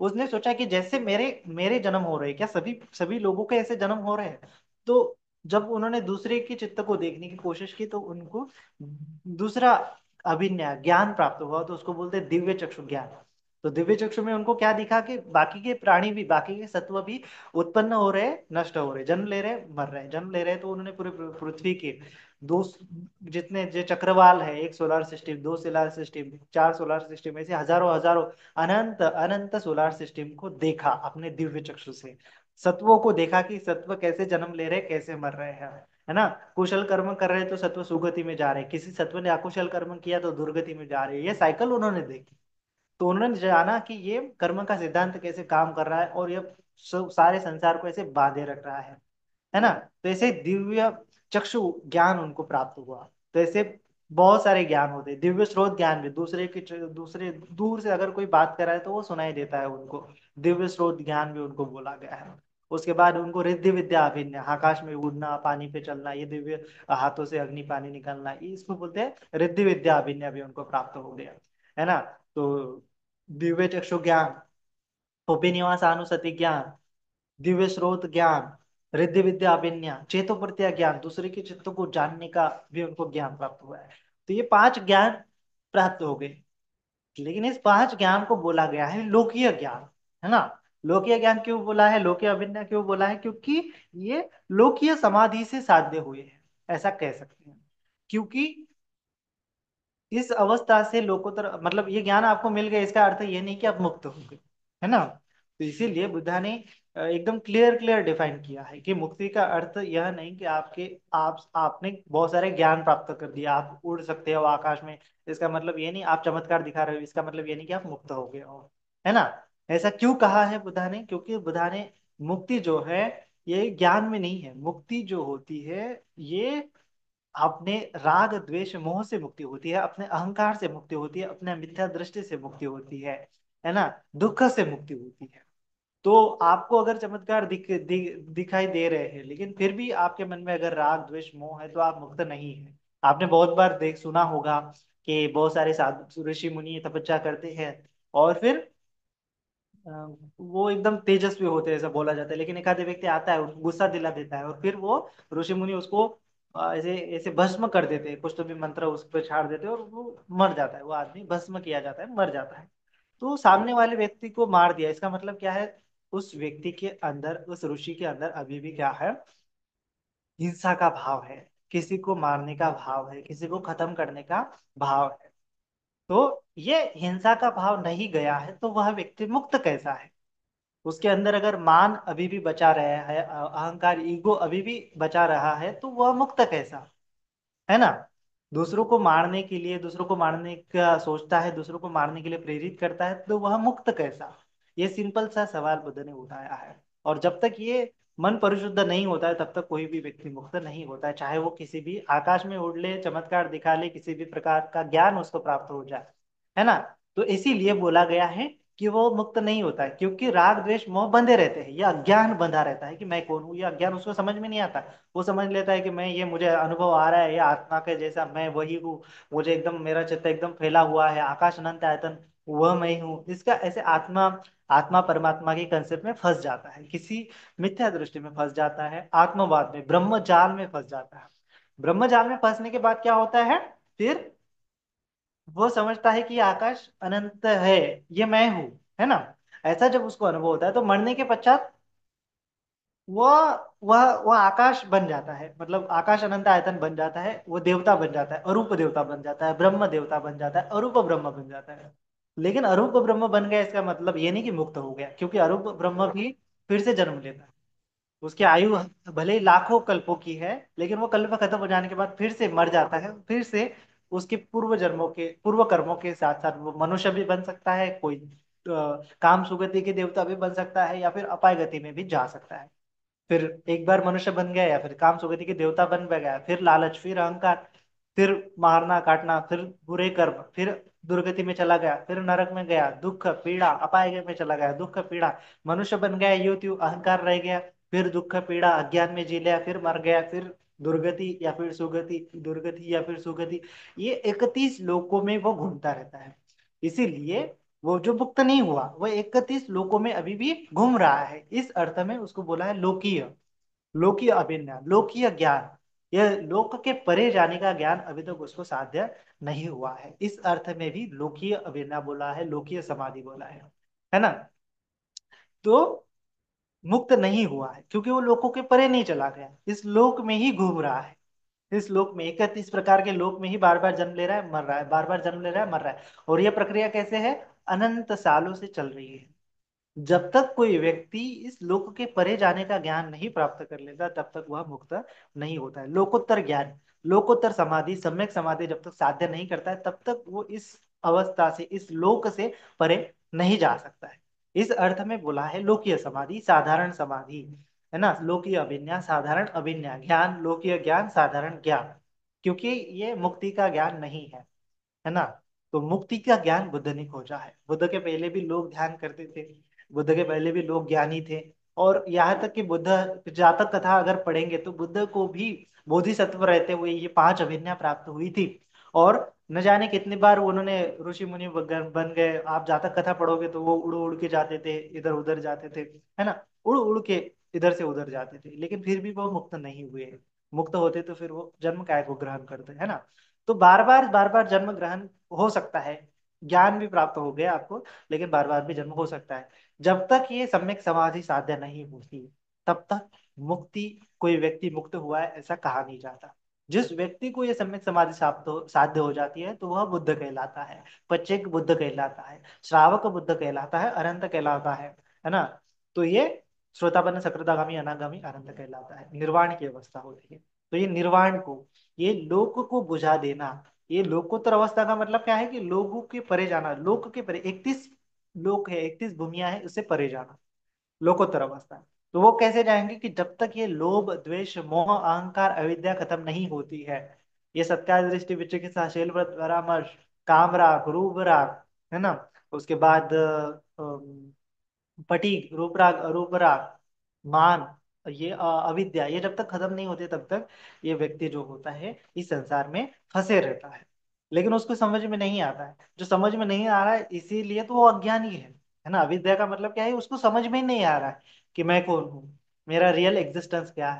उसने सोचा कि जैसे मेरे मेरे जन्म हो रहे हैं क्या, सभी सभी लोगों के ऐसे जन्म हो रहे हैं। तो जब उन्होंने दूसरे के चित्त को देखने की कोशिश की तो उनको दूसरा अभिज्ञा ज्ञान प्राप्त हुआ, तो उसको बोलते हैं दिव्य चक्षु ज्ञान। तो दिव्य चक्षु में उनको क्या दिखा कि बाकी के प्राणी भी, बाकी के सत्व भी उत्पन्न हो रहे, नष्ट हो रहे, जन्म ले रहे, मर रहे, जन्म ले रहे। तो उन्होंने पूरे पृथ्वी के दो, जितने जो चक्रवाल है, एक सोलर सिस्टम, दो सोलर सिस्टम, चार सोलर सिस्टम, ऐसे हजारों हजारों अनंत अनंत सोलर सिस्टम को देखा अपने दिव्य चक्षु से। सत्वों को देखा कि सत्व कैसे जन्म ले रहे, कैसे मर रहे हैं, है ना। कुशल कर्म कर रहे हैं तो सत्व सुगति में जा रहे हैं, किसी सत्व ने अकुशल कर्म किया तो दुर्गति में जा रहे हैं। ये साइकिल उन्होंने देखी। तो उन्होंने जाना कि ये कर्म का सिद्धांत कैसे काम कर रहा है, और ये सारे संसार को ऐसे बांधे रख रहा है ना। तो ऐसे दिव्य चक्षु ज्ञान उनको प्राप्त हुआ। तो ऐसे बहुत सारे ज्ञान होते हैं। दिव्य स्रोत ज्ञान भी, दूसरे दूर से अगर कोई बात कर रहा है तो वो सुनाई देता है उनको, दिव्य स्रोत ज्ञान भी उनको बोला गया है। उसके बाद उनको रिद्धि विद्या अभिन्य, आकाश में उड़ना, पानी पे चलना, ये दिव्य हाथों से अग्नि पानी निकलना, ये इसको बोलते हैं रिद्धि विद्या अभिन्य भी उनको प्राप्त हो गया, है ना। तो दिव्य चक्षु ज्ञान, पुपी निवास अनुसति ज्ञान, दिव्य स्रोत ज्ञान, रिद्धि विद्या अभिज्ञा, चेतो प्रत्यय ज्ञान, दूसरे के चित्त को जानने का भी उनको ज्ञान प्राप्त हुआ है। तो ये पांच ज्ञान प्राप्त हो गए। लेकिन इस पांच ज्ञान को बोला गया है लोकीय ज्ञान, है ना। लोकीय ज्ञान क्यों बोला है, लोकीय अभिज्ञा क्यों बोला है, क्योंकि ये लोकीय समाधि से साध्य हुए हैं, ऐसा कह सकते हैं। क्योंकि इस अवस्था से लोकोत्तर, मतलब ये ज्ञान आपको मिल गया, इसका अर्थ ये नहीं कि आप मुक्त हो गए, है ना। तो इसीलिए बुद्धा ने एकदम क्लियर क्लियर डिफाइन किया है कि मुक्ति का अर्थ यह नहीं कि आपने बहुत सारे ज्ञान प्राप्त कर दिया, आप उड़ सकते हो आकाश में, इसका मतलब ये नहीं, आप चमत्कार दिखा रहे हो, इसका मतलब ये नहीं कि आप मुक्त हो गए हो, है ना। ऐसा क्यों कहा है बुद्धा ने, क्योंकि बुद्धा ने मुक्ति जो है ये ज्ञान में नहीं है। मुक्ति जो होती है ये अपने राग द्वेष मोह से मुक्ति होती है, अपने अहंकार से मुक्ति होती है, अपने मिथ्या दृष्टि से मुक्ति होती है ना। दुख से मुक्ति होती है। तो आपको अगर चमत्कार दिखाई दे रहे हैं, लेकिन फिर भी आपके मन में अगर राग द्वेष मोह है तो आप मुक्त नहीं है। आपने बहुत बार देख सुना होगा कि बहुत सारे साधु ऋषि मुनि तपस्या करते हैं, और फिर अ, वो एकदम तेजस्वी होते हैं ऐसा बोला जाता है, लेकिन एक आधे व्यक्ति आता है उनको गुस्सा दिला देता है, और फिर वो ऋषि मुनि उसको ऐसे ऐसे भस्म कर देते हैं, कुछ तो भी मंत्र उस पर छाड़ देते हैं, और वो मर जाता है, वो आदमी भस्म किया जाता है, मर जाता है। तो सामने वाले व्यक्ति को मार दिया, इसका मतलब क्या है, उस व्यक्ति के अंदर, उस ऋषि के अंदर अभी भी क्या है, हिंसा का भाव है, किसी को मारने का भाव है, किसी को खत्म करने का भाव है। तो ये हिंसा का भाव नहीं गया है तो वह व्यक्ति मुक्त कैसा है। उसके अंदर अगर मान अभी भी बचा रहा है, अहंकार ईगो अभी भी बचा रहा है, तो वह मुक्त कैसा, है ना। दूसरों को मारने के लिए, दूसरों को मारने का सोचता है, दूसरों को मारने के लिए प्रेरित करता है, तो वह मुक्त कैसा। ये सिंपल सा सवाल बुद्ध ने उठाया है। और जब तक ये मन परिशुद्ध नहीं होता है तब तक कोई भी व्यक्ति मुक्त नहीं होता है, चाहे वो किसी भी आकाश में उड़ ले, चमत्कार दिखा ले, किसी भी प्रकार का ज्ञान उसको प्राप्त हो जाए, है ना। तो इसीलिए बोला गया है कि वो मुक्त नहीं होता है, क्योंकि राग द्वेष मोह बंधे रहते हैं, ये अज्ञान बंधा रहता है कि मैं कौन हूँ। ये अज्ञान उसको समझ में नहीं आता। वो समझ लेता है कि मैं, ये मुझे अनुभव आ रहा है, ये आत्मा के जैसा मैं वही हूँ, मुझे एकदम, मेरा चित्त एकदम फैला हुआ है, आकाश अनंत आयतन वह मैं हूँ। इसका ऐसे आत्मा, आत्मा परमात्मा के कंसेप्ट में फंस जाता है, किसी मिथ्या दृष्टि में फंस जाता है, आत्मवाद में, ब्रह्म जाल में फंस जाता है। ब्रह्म जाल में फंसने के बाद क्या होता है फिर, वो समझता है कि ये आकाश अनंत है, ये मैं हूं, है ना। ऐसा जब उसको अनुभव होता है तो मरने के पश्चात वह वह आकाश बन जाता है, मतलब आकाश अनंत आयतन बन जाता है, वो देवता बन जाता है, अरूप देवता बन जाता है, ब्रह्म देवता बन जाता है, अरूप ब्रह्म बन जाता है। लेकिन अरूप ब्रह्म बन गया इसका मतलब ये नहीं कि मुक्त हो गया, क्योंकि अरूप ब्रह्म भी फिर से जन्म लेता है। उसकी आयु भले ही लाखों कल्पों की है, लेकिन वो कल्प खत्म हो जाने के बाद फिर से मर जाता है, फिर से उसके पूर्व जन्मों के पूर्व कर्मों के साथ साथ वो मनुष्य भी बन सकता है, कोई काम सुगति के देवता भी बन सकता है, या फिर अपाय गति में भी जा सकता है। फिर एक बार मनुष्य बन गया, या फिर काम सुगति के देवता बन गया, फिर लालच, फिर अहंकार, फिर मारना काटना, फिर बुरे कर्म, फिर दुर्गति में चला गया, फिर नरक में गया, दुख पीड़ा, अपाय में चला गया, दुख पीड़ा, मनुष्य बन गया, यूं त्यों अहंकार रह गया, फिर दुख पीड़ा अज्ञान में जी लिया, फिर मर गया, फिर दुर्गति या फिर सुगति, दुर्गति या फिर सुगति, ये 31 लोकों में वो घूमता रहता है। इसीलिए वो जो मुक्त नहीं हुआ, वो 31 लोकों में अभी भी घूम रहा है। इस अर्थ में उसको बोला है लोकीय, लोकीय अभिज्ञान, लोकीय ज्ञान। यह लोक के परे जाने का ज्ञान अभी तक उसको साध्य नहीं हुआ है। इस अर्थ में भी लोकीय अभिज्ञान बोला है, लोकीय समाधि बोला है ना। तो मुक्त नहीं हुआ है क्योंकि वो लोकों के परे नहीं चला गया, इस लोक में ही घूम रहा है। इस लोक में 31 प्रकार के लोक में ही बार बार जन्म ले रहा है, मर रहा है, बार बार जन्म ले रहा है, मर रहा है। और यह प्रक्रिया कैसे है, अनंत सालों से चल रही है। जब तक कोई व्यक्ति इस लोक के परे जाने का ज्ञान नहीं प्राप्त कर लेता, तब तक वह मुक्त नहीं होता है। लोकोत्तर ज्ञान, लोकोत्तर समाधि, सम्यक समाधि जब तक साध्य नहीं करता है, तब तक वो इस अवस्था से, इस लोक से परे नहीं जा सकता है। इस अर्थ में बोला है लोकीय समाधि, साधारण समाधि, है ना। लोकीय अभिज्ञा, साधारण अभिज्ञा ज्ञान, लोकीय ज्ञान, साधारण ज्ञान, क्योंकि ये मुक्ति का ज्ञान नहीं है ना। तो मुक्ति का ज्ञान बुद्ध ने खोजा है। बुद्ध के पहले भी लोग ध्यान करते थे, बुद्ध के पहले भी लोग ज्ञानी थे। और यहाँ तक कि बुद्ध जातक कथा अगर पढ़ेंगे तो बुद्ध को भी बोधिसत्व रहते हुए ये 5 अभिज्ञा प्राप्त हुई थी। और न जाने कितनी बार उन्होंने ऋषि मुनि बन गए। आप जातक कथा पढ़ोगे तो वो उड़ उड़ के जाते थे, इधर उधर जाते थे, है ना। उड़ उड़ के इधर से उधर जाते थे, लेकिन फिर भी वो मुक्त नहीं हुए। मुक्त होते तो फिर वो जन्म काय को ग्रहण करते, है ना। तो बार बार जन्म ग्रहण हो सकता है, ज्ञान भी प्राप्त हो गया आपको, लेकिन बार बार भी जन्म हो सकता है। जब तक ये सम्यक समाधि साध्य नहीं होती, तब तक मुक्ति, कोई व्यक्ति मुक्त हुआ है ऐसा कहा नहीं जाता। जिस व्यक्ति को ये सम्यक समाधि साध्य हो जाती है तो वह बुद्ध कहलाता है, पच्चेक बुद्ध कहलाता है, श्रावक बुद्ध कहलाता है, अनंत कहलाता है ना। तो ये श्रोतापन्न, सकृदागामी, अनागामी, अनंत कहलाता है, निर्वाण की अवस्था होती है। तो ये निर्वाण को, ये लोक को बुझा देना, ये लोकोत्तर अवस्था का मतलब क्या है कि लोगों के परे जाना, लोक के परे 31 लोक है, 31 भूमिया है, उससे परे जाना, लोकोत्तर अवस्था। तो वो कैसे जाएंगे कि जब तक ये लोभ द्वेष मोह अहंकार अविद्या खत्म नहीं होती है, ये सत्कार दृष्टि विचिकित्सा शील व्रत परामर्श, काम राग रूप राग, है ना। उसके बाद फटीग, रूप राग, अरूप राग, मान, ये अविद्या, ये जब तक खत्म नहीं होते तब तक ये व्यक्ति जो होता है इस संसार में फंसे रहता है। लेकिन उसको समझ में नहीं आता है, जो समझ में नहीं आ रहा है इसीलिए तो वो अज्ञानी है ना। अविद्या का मतलब क्या है, उसको समझ में ही नहीं आ रहा है कि मैं कौन हूँ, मेरा रियल एग्जिस्टेंस क्या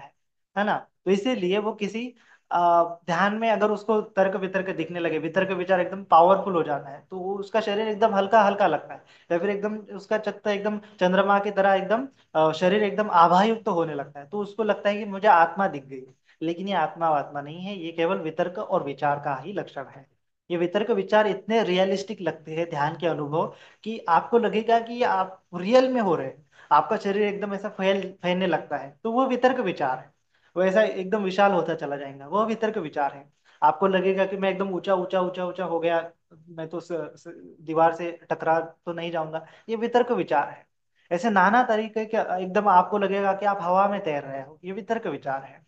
है ना। तो इसीलिए वो किसी ध्यान में अगर उसको तर्क वितर्क दिखने लगे, वितर्क विचार एकदम पावरफुल हो जाता है, तो वो उसका शरीर एकदम हल्का हल्का लगता है, या फिर एकदम उसका चित्त एकदम चंद्रमा की तरह एकदम शरीर एकदम आभायुक्त होने लगता है, तो उसको लगता है कि मुझे आत्मा दिख गई। लेकिन ये आत्मा आत्मा नहीं है, ये केवल वितर्क और विचार का ही लक्षण है। ये वितर्क विचार इतने रियलिस्टिक लगते हैं ध्यान के अनुभव, कि आपको लगेगा कि ये आप रियल में हो रहे हैं। आपका शरीर एकदम ऐसा फैलने लगता है, तो वो वितर्क विचार है। वो ऐसा एकदम विशाल होता चला जाएगा, वो वितर्क विचार है। आपको लगेगा कि मैं एकदम ऊंचा ऊंचा ऊंचा ऊंचा हो गया, मैं तो दीवार से टकरा तो नहीं जाऊंगा, ये वितर्क विचार है। ऐसे नाना तरीके के एकदम आपको लगेगा कि आप हवा में तैर रहे हो, ये वितर्क विचार है।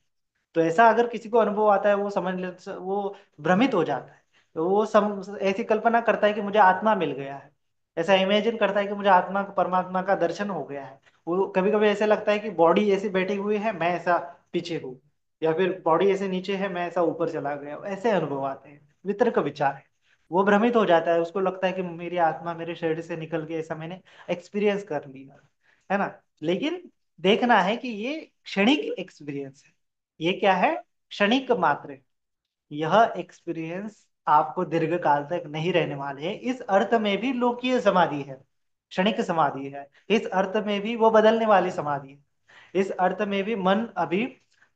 तो ऐसा अगर किसी को अनुभव आता है, वो समझ ले, वो भ्रमित हो जाता है। तो वो ऐसी कल्पना करता है कि मुझे आत्मा मिल गया है। ऐसा इमेजिन करता है कि मुझे आत्मा परमात्मा का दर्शन हो गया है। वो कभी कभी ऐसे लगता है कि बॉडी ऐसी बैठी हुई है, मैं ऐसा पीछे हूँ, या फिर बॉडी ऐसे नीचे है, मैं ऐसा ऊपर चला गया हूँ। ऐसे अनुभव आते हैं, वितर्क विचार है। वो भ्रमित हो जाता है, उसको लगता है कि मेरी आत्मा मेरे शरीर से निकल के, ऐसा मैंने एक्सपीरियंस कर लिया, है ना। लेकिन देखना है कि ये क्षणिक एक्सपीरियंस है। ये क्या है? क्षणिक मात्र है। यह एक्सपीरियंस आपको दीर्घ काल तक नहीं रहने वाले हैं। इस अर्थ में भी लोकीय समाधि है, क्षणिक समाधि है। इस अर्थ में भी वो बदलने वाली समाधि है। इस अर्थ में भी मन अभी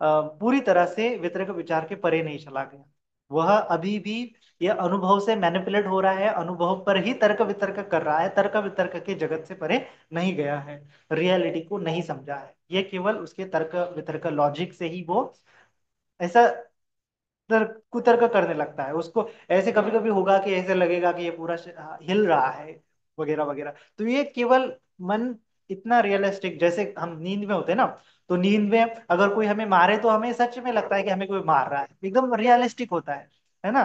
पूरी तरह से वितर्क विचार के परे नहीं चला गया। वह अभी भी यह अनुभव से मैनिपुलेट हो रहा है, अनुभव पर ही तर्क वितर्क कर रहा है, तर्क वितर्क के जगत से परे नहीं गया है, रियलिटी को नहीं समझा है। ये केवल उसके तर्क वितर्क लॉजिक से ही वो ऐसा तर्क कुतर्क करने लगता है। उसको ऐसे कभी कभी होगा कि ऐसे लगेगा कि ये पूरा हिल रहा है, वगैरह वगैरह। तो ये केवल मन इतना रियलिस्टिक, जैसे हम नींद में होते हैं ना, तो नींद में अगर कोई हमें मारे तो हमें सच में लगता है कि हमें कोई मार रहा है, एकदम रियलिस्टिक होता है ना।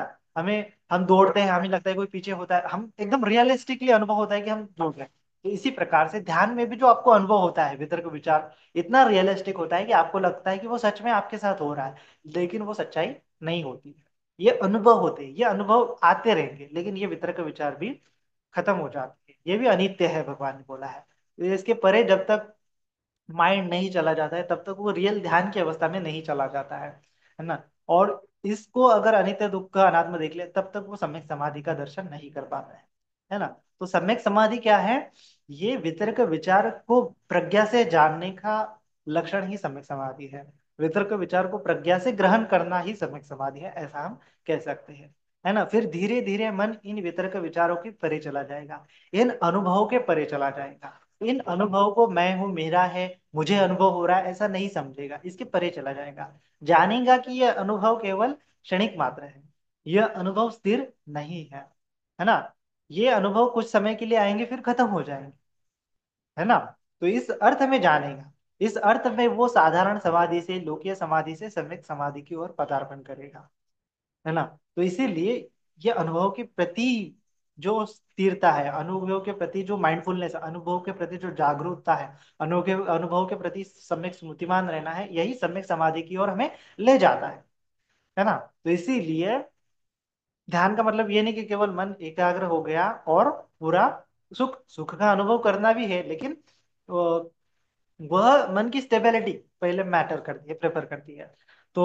हम दौड़ते हैं, हमें लगता है कोई पीछे होता है, हम एकदम रियलिस्टिकली अनुभव होता है कि हम दौड़ रहे हैं। तो इसी प्रकार से ध्यान में भी जो आपको अनुभव होता है वितर्क विचार, इतना रियलिस्टिक होता है कि आपको लगता है कि वो सच में आपके साथ हो रहा है, लेकिन वो सच्चाई नहीं होती है। ये अनुभव होते हैं, ये अनुभव आते रहेंगे, लेकिन ये वितर्क विचार भी खत्म हो जाते हैं। ये भी अनित्य है, भगवान ने बोला है। तो इसके परे जब तक माइंड नहीं चला जाता है, तब तक वो रियल ध्यान की अवस्था में नहीं चला जाता है ना। और इसको अगर अनित्य दुख का अनात्म देख ले, तब तक वो सम्यक समाधि का दर्शन नहीं कर पाता है ना। तो सम्यक समाधि क्या है? ये वितर्क विचार को प्रज्ञा से जानने का लक्षण ही सम्यक समाधि है। वितर्क विचार को प्रज्ञा से ग्रहण करना ही सम्यक समाधि है, ऐसा हम कह सकते हैं, है ना। फिर धीरे धीरे मन इन वितर्क विचारों के परे चला जाएगा, इन अनुभवों के परे चला जाएगा। इन अनुभव को मैं हूं, मेरा है, मुझे अनुभव हो रहा है, ऐसा नहीं समझेगा, इसके परे चला जाएगा। जानेगा कि यह अनुभव केवल क्षणिक मात्र है, यह अनुभव स्थिर नहीं है ना। ये अनुभव कुछ समय के लिए आएंगे, फिर खत्म हो जाएंगे, है ना। तो इस अर्थ में जानेगा, इस अर्थ में वो साधारण समाधि से, लोकीय समाधि से सम्यक समाधि की ओर पदार्पण करेगा, है ना। तो इसीलिए ये अनुभव के प्रति जो स्थिरता है, अनुभव के प्रति जो माइंडफुलनेस, अनुभव के प्रति जो जागरूकता है, अनुभव के प्रति सम्यक स्मृतिमान रहना है, यही सम्यक समाधि की ओर हमें ले जाता है ना। तो इसीलिए ध्यान का मतलब ये नहीं कि केवल मन एकाग्र हो गया और पूरा सुख सुख का अनुभव करना भी है, लेकिन वह मन की स्टेबिलिटी पहले मैटर करती है, प्रेफर करती है। तो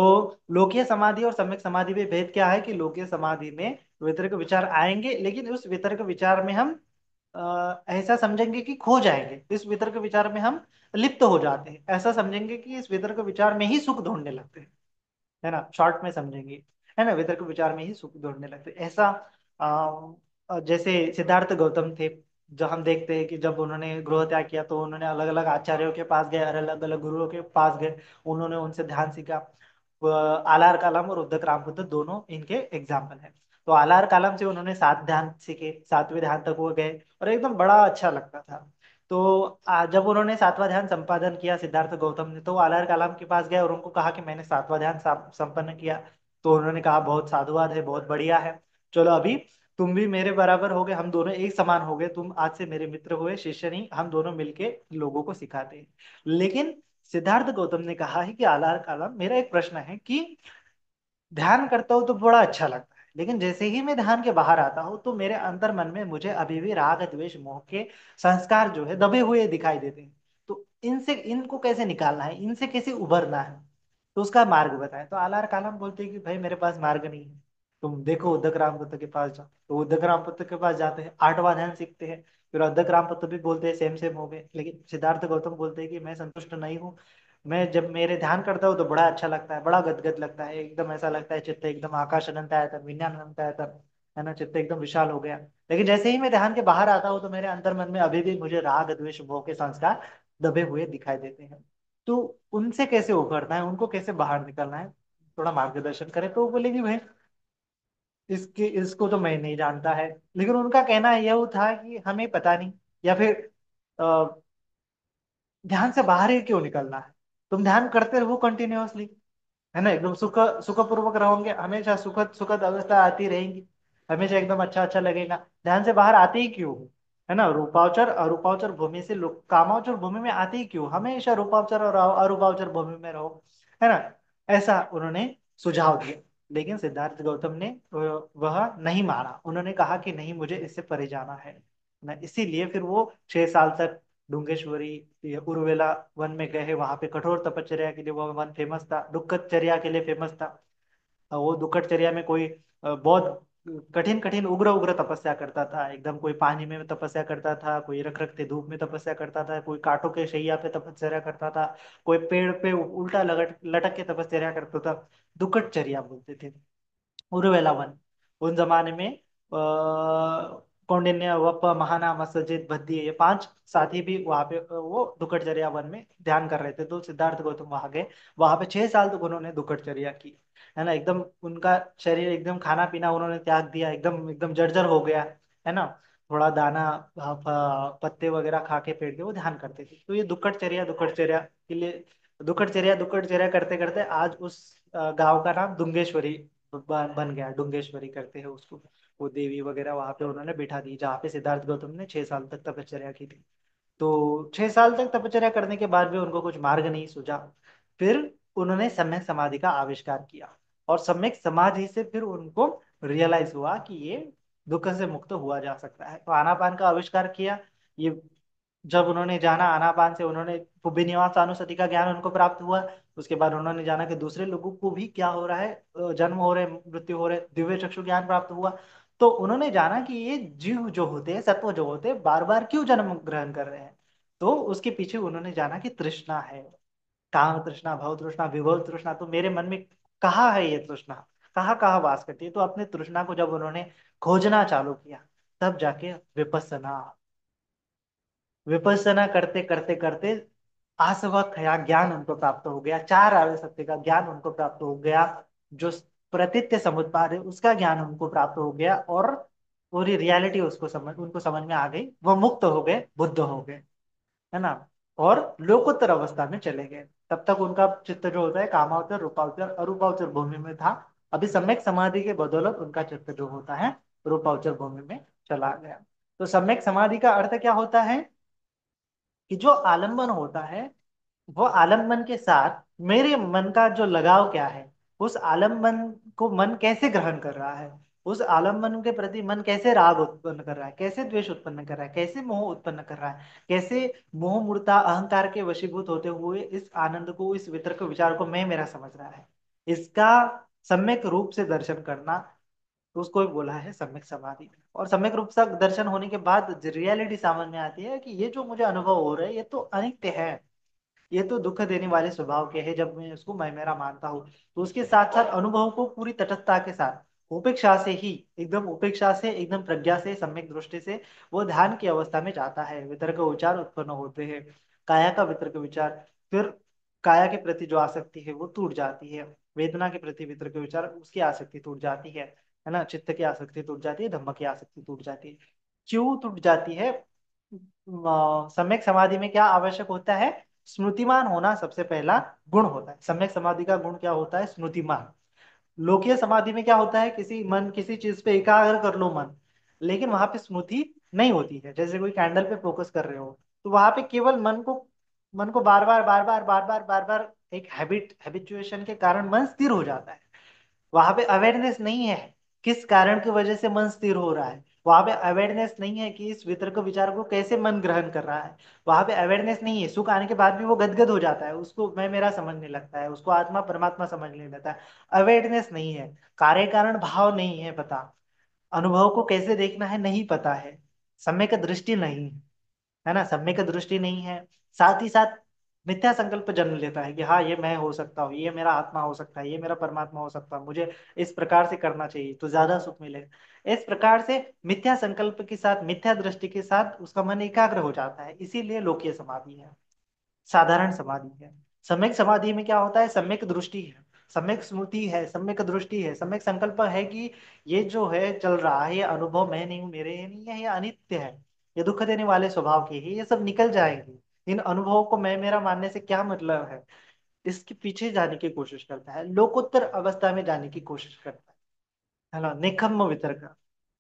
लोकीय समाधि और सम्यक समाधि में भेद क्या है? कि लोकीय समाधि में वितर्क विचार आएंगे, लेकिन उस वितर्क विचार में हम ऐसा समझेंगे कि खो जाएंगे, इस वितर्क विचार में हम लिप्त हो जाते हैं, ऐसा समझेंगे कि इस वितर्क विचार में ही सुख ढूंढने लगते हैं, है ना। शॉर्ट में समझेंगे, है ना, वितर्क विचार में ही सुख ढूंढने लगते हैं। ऐसा जैसे सिद्धार्थ गौतम थे, जो हम देखते हैं कि जब उन्होंने गृह त्याग किया तो उन्होंने अलग अलग आचार्यों के पास गए, अलग अलग गुरुओं के पास गए, उन्होंने उनसे ध्यान सीखा। आलार कालम और उद्दक रामपुत्र दोनों इनके एग्जाम्पल हैं। तो आलार कालम से उन्होंने 7 ध्यान सीखे, 7वें ध्यान तक वो गए, और एकदम बड़ा अच्छा लगता था। तो जब उन्होंने 7वां ध्यान संपादन किया सिद्धार्थ गौतम ने, तो वो आलार कालम के पास गए और उनको कहा कि मैंने 7वां ध्यान संपन्न किया। तो उन्होंने कहा बहुत साधुवाद है, बहुत बढ़िया है, चलो अभी तुम भी मेरे बराबर हो गए, हम दोनों एक समान हो गए, तुम आज से मेरे मित्र हुए, शिष्य नहीं, हम दोनों मिलके लोगों को सिखाते हैं। लेकिन सिद्धार्थ गौतम ने कहा है कि आलार कालम, मेरा एक प्रश्न है कि ध्यान करता हूँ तो बड़ा अच्छा लगता है, लेकिन जैसे ही मैं ध्यान के बाहर आता हूँ तो मेरे अंतर मन में मुझे अभी भी राग द्वेष मोह के संस्कार जो है दबे हुए दिखाई देते हैं। तो इनसे, इनको कैसे निकालना है, इनसे कैसे उभरना है, तो उसका मार्ग बताएं। तो आलार कालम बोलते हैं कि भाई मेरे पास मार्ग नहीं है, तुम देखो उद्धक रामपुत्र के पास जाओ। तो उद्धक रामपुत्र के पास जाते हैं, 8वां ध्यान सीखते हैं। फिर उद्धक रामपुत्र भी बोलते हैं सेम सेम हो गए, लेकिन सिद्धार्थ गौतम बोलते हैं कि मैं संतुष्ट नहीं हूँ। मैं जब मेरे ध्यान करता हूँ तो बड़ा अच्छा लगता है, बड़ा गदगद लगता है, एकदम ऐसा लगता है चित्त एकदम आकाश अनंत आयतन, विज्ञान अनंत आयतन, है ना, चित्त एकदम विशाल हो गया। लेकिन जैसे ही मैं ध्यान के बाहर आता हूँ तो मेरे अंतर मन में अभी भी मुझे राग द्वेष मोह के संस्कार दबे हुए दिखाई देते हैं। तो उनसे कैसे उभरना है, उनको कैसे बाहर निकलना है, थोड़ा मार्गदर्शन करें। तो वो बोलेगी भाई इसके इसको तो मैं नहीं जानता है। लेकिन उनका कहना यह था कि हमें पता नहीं, या फिर ध्यान से बाहर ही क्यों निकलना है, तुम ध्यान करते रहो कंटिन्यूअसली, है ना, एकदम सुखपूर्वक रहोगे, हमेशा सुखद सुखद अवस्था आती रहेंगी, हमेशा एकदम अच्छा अच्छा लगेगा, ध्यान से बाहर आते ही क्यों हो? है ना। रूपावचर अरूपावचर भूमि से कामावचर भूमि में आते ही क्यों, हमेशा रूपावचर और अरूपावचर भूमि में रहो, है ना। ऐसा उन्होंने सुझाव दिया। लेकिन सिद्धार्थ गौतम ने वह नहीं माना, उन्होंने कहा कि नहीं, मुझे इससे परे जाना है ना। इसीलिए फिर वो 6 साल तक डुंगेश्वरी, ये उर्वेला वन में गए। वहां पे कठोर तपश्चर्या के लिए वो वन फेमस था, दुक्कड़चर्या के लिए फेमस था। वो दुक्कड़चर्या में कोई बहुत कठिन कठिन उग्र उग्र तपस्या करता था, एकदम कोई पानी में तपस्या करता था, कोई रख रखते धूप में तपस्या करता था, कोई कांटों के शैया पे तपस्या करता था, कोई पेड़ पे उल्टा लगट लटक के तपस्या करता था। दुक्कड़चर्या बोलते थे, उर्वेला वन। उन जमाने में कौंडिन्य, वप, महाना, मत्सजित, बद्दी, ये 5 साथी भी वहां पे वो दुक्कड़चर्या वन में ध्यान कर रहे थे। तो सिद्धार्थ गौतम वहां गए। वहां पे 6 साल तक उन्होंने दुक्कड़चर्या की, है ना। एकदम उनका शरीर, एकदम खाना पीना उन्होंने त्याग दिया, एकदम एकदम जर्जर हो गया, है ना। थोड़ा दाना, पत्ते वगैरह खा के पेट के वो ध्यान करते थे। तो ये दुक्कड़चर्या दुक्कड़चर्या के लिए, दुक्कड़चर्या दुक्कड़चर्या करते करते आज उस गांव का नाम डुंगेश्वरी बन गया। डुंगेश्वरी करते हैं उसको, वो देवी वगैरह वहां पे उन्होंने बिठा दी, जहाँ पे सिद्धार्थ गौतम ने 6 साल तक तपश्चर्या की थी। तो 6 साल तक तपश्चर्या करने के बाद भी उनको कुछ मार्ग नहीं सूझा। फिर उन्होंने सम्यक समाधि का आविष्कार किया, और सम्यक समाधि से फिर उनको रियलाइज हुआ कि ये दुख से मुक्त हुआ जा सकता है। तो आनापान का आविष्कार किया। ये जब उन्होंने जाना आनापान से, उन्होंने निवास अनुसति का ज्ञान उनको प्राप्त हुआ। उसके बाद उन्होंने जाना कि दूसरे लोगों को भी क्या हो रहा है, जन्म हो रहे, मृत्यु हो रहे, दिव्य चक्षु ज्ञान प्राप्त हुआ। तो उन्होंने जाना कि ये जीव जो होते हैं, सत्व जो होते हैं, बार बार क्यों जन्म ग्रहण कर रहे हैं। तो उसके पीछे उन्होंने जाना कि तृष्णा है, काम तृष्णा, भव तृष्णा, विभव तृष्णा। तो मेरे मन में कहाँ है ये तृष्णा, कहाँ कहाँ वास करती है। तो अपने तृष्णा को जब उन्होंने खोजना चालू किया, तब जाके विपස්සना, विपස්සना करते करते करते आसवा खया ज्ञान उनको प्राप्त हो गया, चार आर्य सत्य का ज्ञान उनको प्राप्त हो गया, जो प्रतीत्य समुद्पाद है उसका ज्ञान उनको प्राप्त हो गया, और पूरी रियलिटी उसको समझ उनको समझ में आ गई। वो मुक्त हो गए, बुद्ध हो गए, है ना। और लोकोत्तर अवस्था में चले गए। तब तक उनका चित्त जो होता है कामावचर, रूपावचर, अरूपावचर भूमि में था। अभी सम्यक समाधि के बदौलत उनका चित्त जो होता है रूपावचर भूमि में चला गया। तो सम्यक समाधि का अर्थ क्या होता है कि जो आलंबन होता है, वो आलंबन के साथ मेरे मन का जो लगाव क्या है, उस आलंबन को मन कैसे ग्रहण कर रहा है, उस आलंबन के प्रति मन कैसे राग उत्पन्न कर रहा है, कैसे द्वेष उत्पन्न कर रहा है, कैसे मोह उत्पन्न कर रहा है, कैसे मोह मूर्ता अहंकार के वशीभूत होते हुए इस आनंद को, इस वितर्क विचार को मैं मेरा समझ रहा है, इसका सम्यक रूप से दर्शन करना, तो उसको भी बोला है सम्यक समाधि। और सम्यक रूप से दर्शन होने के बाद रियलिटी समझ में आती है कि ये जो मुझे अनुभव हो रहा है ये तो अनित्य है, ये तो दुख देने वाले स्वभाव के है। जब मैं उसको मैं मेरा मानता हूँ, तो उसके साथ साथ अनुभव को पूरी तटस्थता के साथ, उपेक्षा से ही, एकदम उपेक्षा से, एकदम प्रज्ञा से, सम्यक दृष्टि से वो ध्यान की अवस्था में जाता है। वितर्क विचार उत्पन्न होते हैं, काया का वितर्क विचार, फिर काया के प्रति जो आसक्ति है वो टूट जाती है, वेदना के प्रति वितर्क विचार, उसकी आसक्ति टूट जाती है ना। चित्त की आसक्ति टूट जाती है, धम्म की आसक्ति टूट जाती है। क्यों टूट जाती है? सम्यक समाधि में क्या आवश्यक होता है? स्मृतिमान होना सबसे पहला गुण होता है। सम्यक समाधि का गुण क्या होता है? स्मृतिमान। लोकीय समाधि में क्या होता है? किसी चीज पे एकाग्र कर लो मन, लेकिन वहां पे स्मृति नहीं होती है। जैसे कोई कैंडल पे फोकस कर रहे हो, तो वहां पे केवल मन को बार बार बार बार बार बार बार बार एक हैबिचुएशन के कारण मन स्थिर हो जाता है। वहां पे अवेयरनेस नहीं है किस कारण की वजह से मन स्थिर हो रहा है। वहां पे अवेयरनेस नहीं है कि इस वितर्क विचार को कैसे मन ग्रहण कर रहा है। वहां पे अवेयरनेस नहीं है, सुख आने के बाद भी वो गदगद हो जाता है, उसको मैं मेरा समझने लगता है, उसको आत्मा परमात्मा समझने लगता है। अवेयरनेस नहीं है, कार्य कारण भाव नहीं है पता, अनुभव को कैसे देखना है नहीं पता है, सम्यक दृष्टि नहीं है ना, सम्यक दृष्टि नहीं है। साथ ही साथ मिथ्या संकल्प जन्म लेता है कि हाँ ये मैं हो सकता हूँ, ये मेरा आत्मा हो सकता है, ये मेरा परमात्मा हो सकता है, मुझे इस प्रकार से करना चाहिए तो ज्यादा सुख मिलेगा। इस प्रकार से मिथ्या संकल्प के साथ, मिथ्या दृष्टि के साथ उसका मन एकाग्र हो जाता है, इसीलिए लोकीय समाधि है, साधारण समाधि है। सम्यक समाधि में क्या होता है? सम्यक दृष्टि है, सम्यक स्मृति है, सम्यक दृष्टि है, सम्यक संकल्प है कि ये जो है चल रहा है, ये अनुभव मैं नहीं हूँ, मेरे ये नहीं है, ये अनित्य है, ये दुख देने वाले स्वभाव के है, ये सब निकल जाएंगे। इन अनुभवों को मैं मेरा मानने से क्या मतलब है? इसके पीछे जाने की कोशिश करता है, लोकोत्तर अवस्था में जाने की कोशिश करता है ना। निकम्म वितर्क,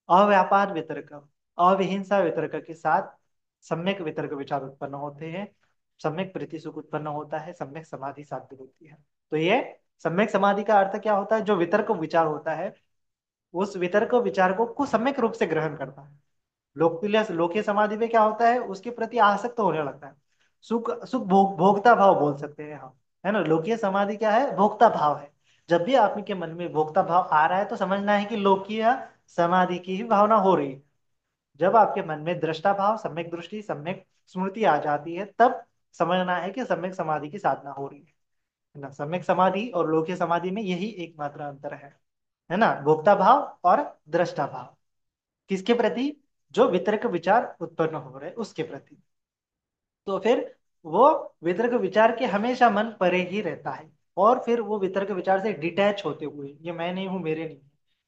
अव्यापार वितर्क, अविहिंसा वितर्क के साथ सम्यक वितर्क विचार उत्पन्न होते हैं, सम्यक प्रीति सुख उत्पन्न होता है, सम्यक समाधि साध्य होती है। तो ये सम्यक समाधि का अर्थ क्या होता है? जो वितर्क विचार होता है, उस वितर्क विचार को सम्यक रूप से ग्रहण करता है। लोकप्रिय लोकीय समाधि में क्या होता है? उसके प्रति आसक्त होने लगता है। सुख सुख भोक्ता भाव बोल सकते हैं हम, है ना। लोकीय समाधि क्या है? भोक्ता भाव है। जब भी आपके मन में भोक्ता भाव आ रहा है तो समझना है कि लोकीय समाधि की ही भावना हो रही है। जब आपके मन में दृष्टा भाव, सम्यक दृष्टि, सम्यक स्मृति आ जाती है, तब समझना है कि सम्यक समाधि की साधना हो रही है ना। सम्यक समाधि और लोकीय समाधि में यही एकमात्र अंतर है ना। भोक्ता भाव और दृष्टा भाव किसके प्रति? जो वितर्क विचार उत्पन्न हो रहे उसके प्रति। तो फिर वो वितर्क विचार के हमेशा मन परे ही रहता है। और फिर वो वितर्क विचार से डिटैच होते हुए, ये मैं नहीं हूं, मेरे नहीं,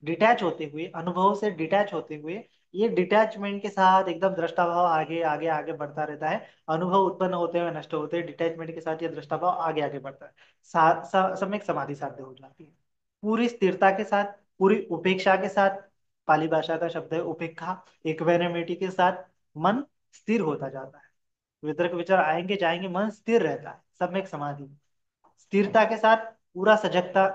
डिटैच होते हुए, अनुभव से डिटैच होते हुए, ये डिटैचमेंट के साथ एकदम दृष्टा भाव आगे आगे आगे बढ़ता रहता है। अनुभव उत्पन्न होते हुए नष्ट होते हैं, डिटैचमेंट के साथ ये दृष्टा भाव आगे आगे बढ़ता है। सम्यक समाधि साध्य हो जाती है पूरी स्थिरता के साथ, पूरी उपेक्षा के साथ। पाली भाषा का शब्द है उपेक्षा। इक्वेनिमिटी के साथ मन स्थिर होता जाता है। वितर्क विचार आएंगे जाएंगे, मन स्थिर रहता है सम्यक समाधि में। स्थिरता के साथ, पूरा सजगता,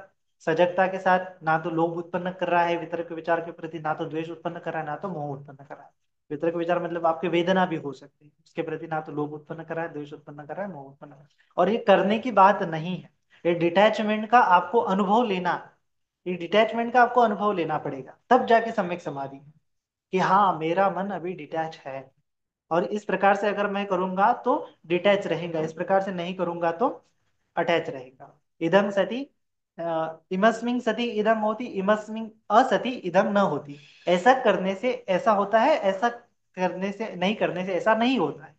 सजगता के साथ, ना तो लोभ उत्पन्न कर रहा है वितर्क विचार के प्रति, ना तो द्वेष उत्पन्न कर रहा है, ना तो मोह उत्पन्न कर रहा है। वितर्क विचार मतलब आपके वेदना भी हो सकती है उसके प्रति, ना तो लोभ उत्पन्न कर रहा है, द्वेष उत्पन्न कर रहा है, मोह उत्पन्न कर रहा है। और ये करने की बात नहीं है, ये डिटैचमेंट का आपको अनुभव लेना, ये डिटैचमेंट का आपको अनुभव लेना पड़ेगा, तब जाके सम्यक समाधि है कि हाँ मेरा मन अभी डिटैच है। और इस प्रकार से अगर मैं करूंगा तो डिटैच रहेगा, इस प्रकार से नहीं करूंगा तो अटैच रहेगा। इदम सति इमस्मिंग सति इदम होती, इमस्मिंग असति इदम न होती। ऐसा करने से ऐसा होता है, ऐसा करने से नहीं, करने से ऐसा नहीं होता है।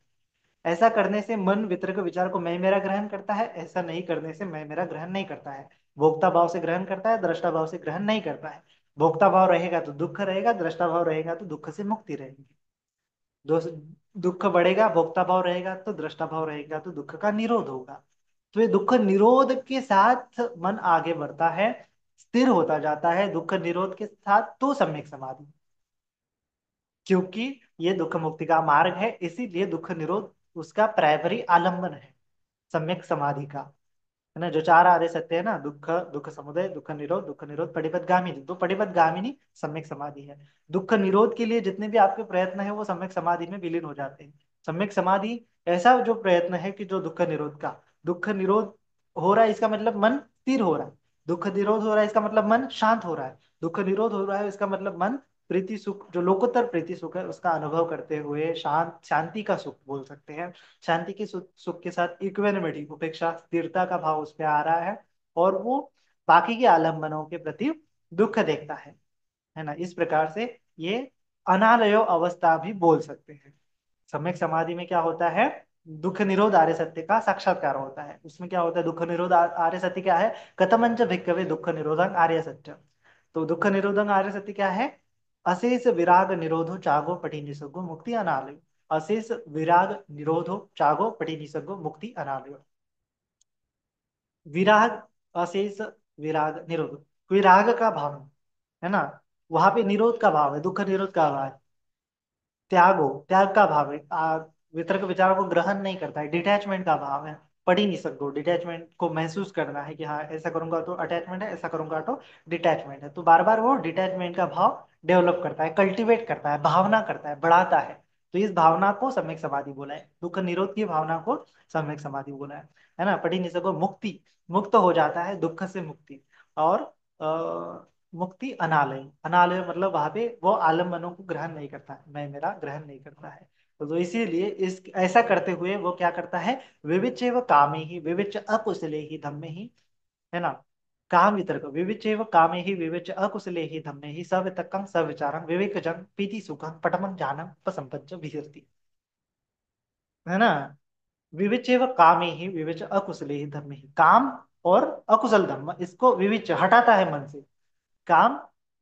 ऐसा करने से मन वितर्क विचार को मैं मेरा ग्रहण करता है, ऐसा नहीं करने से मैं मेरा ग्रहण नहीं करता है। भोक्ता भाव से ग्रहण करता है, दृष्टा भाव से ग्रहण नहीं करता है। भोक्ता भाव रहेगा तो दुख रहेगा, दृष्टा भाव रहेगा तो दुख से मुक्ति रहेगी। दोष दुख बढ़ेगा, भोक्ता भाव रहेगा तो दृष्टा भाव रहेगा तो दुख का निरोध होगा। तो ये दुख निरोध के साथ मन आगे बढ़ता है, स्थिर होता जाता है दुख निरोध के साथ, तो सम्यक समाधि। क्योंकि ये दुख मुक्ति का मार्ग है, इसीलिए दुख निरोध उसका प्राइमरी आलंबन है सम्यक समाधि का, है ना। जो चार आर्य सत्य है ना, दुख, दुख समुदय, दुख निरोध पटिपदगामिनी, तो पटिपदगामिनी सम्यक समाधि है। दुख निरोध के लिए जितने भी आपके प्रयत्न है वो सम्यक समाधि में विलीन हो जाते हैं। सम्यक समाधि ऐसा जो प्रयत्न है कि जो दुख निरोध का, दुख निरोध हो रहा है इसका मतलब मन स्थिर हो रहा है, दुख निरोध हो रहा है इसका मतलब मन शांत हो रहा है, दुख निरोध हो रहा है इसका मतलब मन प्रीति सुख, जो लोकोत्तर प्रीति सुख है उसका अनुभव करते हुए शांति का सुख बोल सकते हैं। शांति के सुख के साथ इक्वेनिमिटी, उपेक्षा, स्थिरता का भाव उस पर आ रहा है। और वो बाकी के आलम्बनों के प्रति दुख देखता है ना। इस प्रकार से ये अनालयो अवस्था भी बोल सकते हैं। सम्यक समाधि में क्या होता है? दुख निरोध आर्य सत्य का साक्षात्कार होता है। उसमें क्या होता है? दुख निरोध आर्य सत्य क्या है? कथमंच भिक्खवे दुख निरोधं आर्य सत्य। तो दुख निरोधं आर्य सत्य क्या है? अशेष विराग निरोधो चागो पटी निसर्गो मुक्ति अनालय। अशेष विराग निरोधो चागो पटी निसर्गो मुक्ति अनालय। विराग, अशेष विराग निरोध, कोई राग का भाव है ना, वहां पे निरोध का भाव है, दुख निरोध का भाव है। त्यागो, त्याग का भाव है, वितर्क विचारों को ग्रहण नहीं करता है, डिटैचमेंट का भाव है। पढ़ ही नहीं सकते, डिटैचमेंट को महसूस करना है कि हाँ ऐसा करूंगा तो अटैचमेंट है, ऐसा करूंगा तो डिटैचमेंट है। तो बार बार वो डिटैचमेंट का भाव डेवलप करता है, कल्टीवेट करता है, भावना करता है, बढ़ाता है। तो इस भावना को सम्यक समाधि बोला है, दुख निरोध की भावना को सम्यक समाधि बोला है ना। पढ़ी नहीं सको मुक्ति, मुक्त हो जाता है दुख से मुक्ति। और मुक्ति अनालय, अनालय मतलब वहां पे वो आलम्बनों को ग्रहण नहीं करता है, मैं मेरा ग्रहण नहीं करता है। तो इसीलिए इस ऐसा करते हुए वो क्या करता है? विविच्य कामे ही विविच अकुशले ही धम्मे ही, है ना। काम वितर्क विविचैव कामे ही विविच अकुशले ही धम्मे ही सवितक्कं सविचारं विवेकजं पीति सुखं पटमं ज्ञानं उपसम्पज्ज विहरति, है ना। विविचैव कामे ही विविच अकुशले ही धम्मे ही, काम और अकुशल धम्म इसको विविच हटाता है मन से। काम,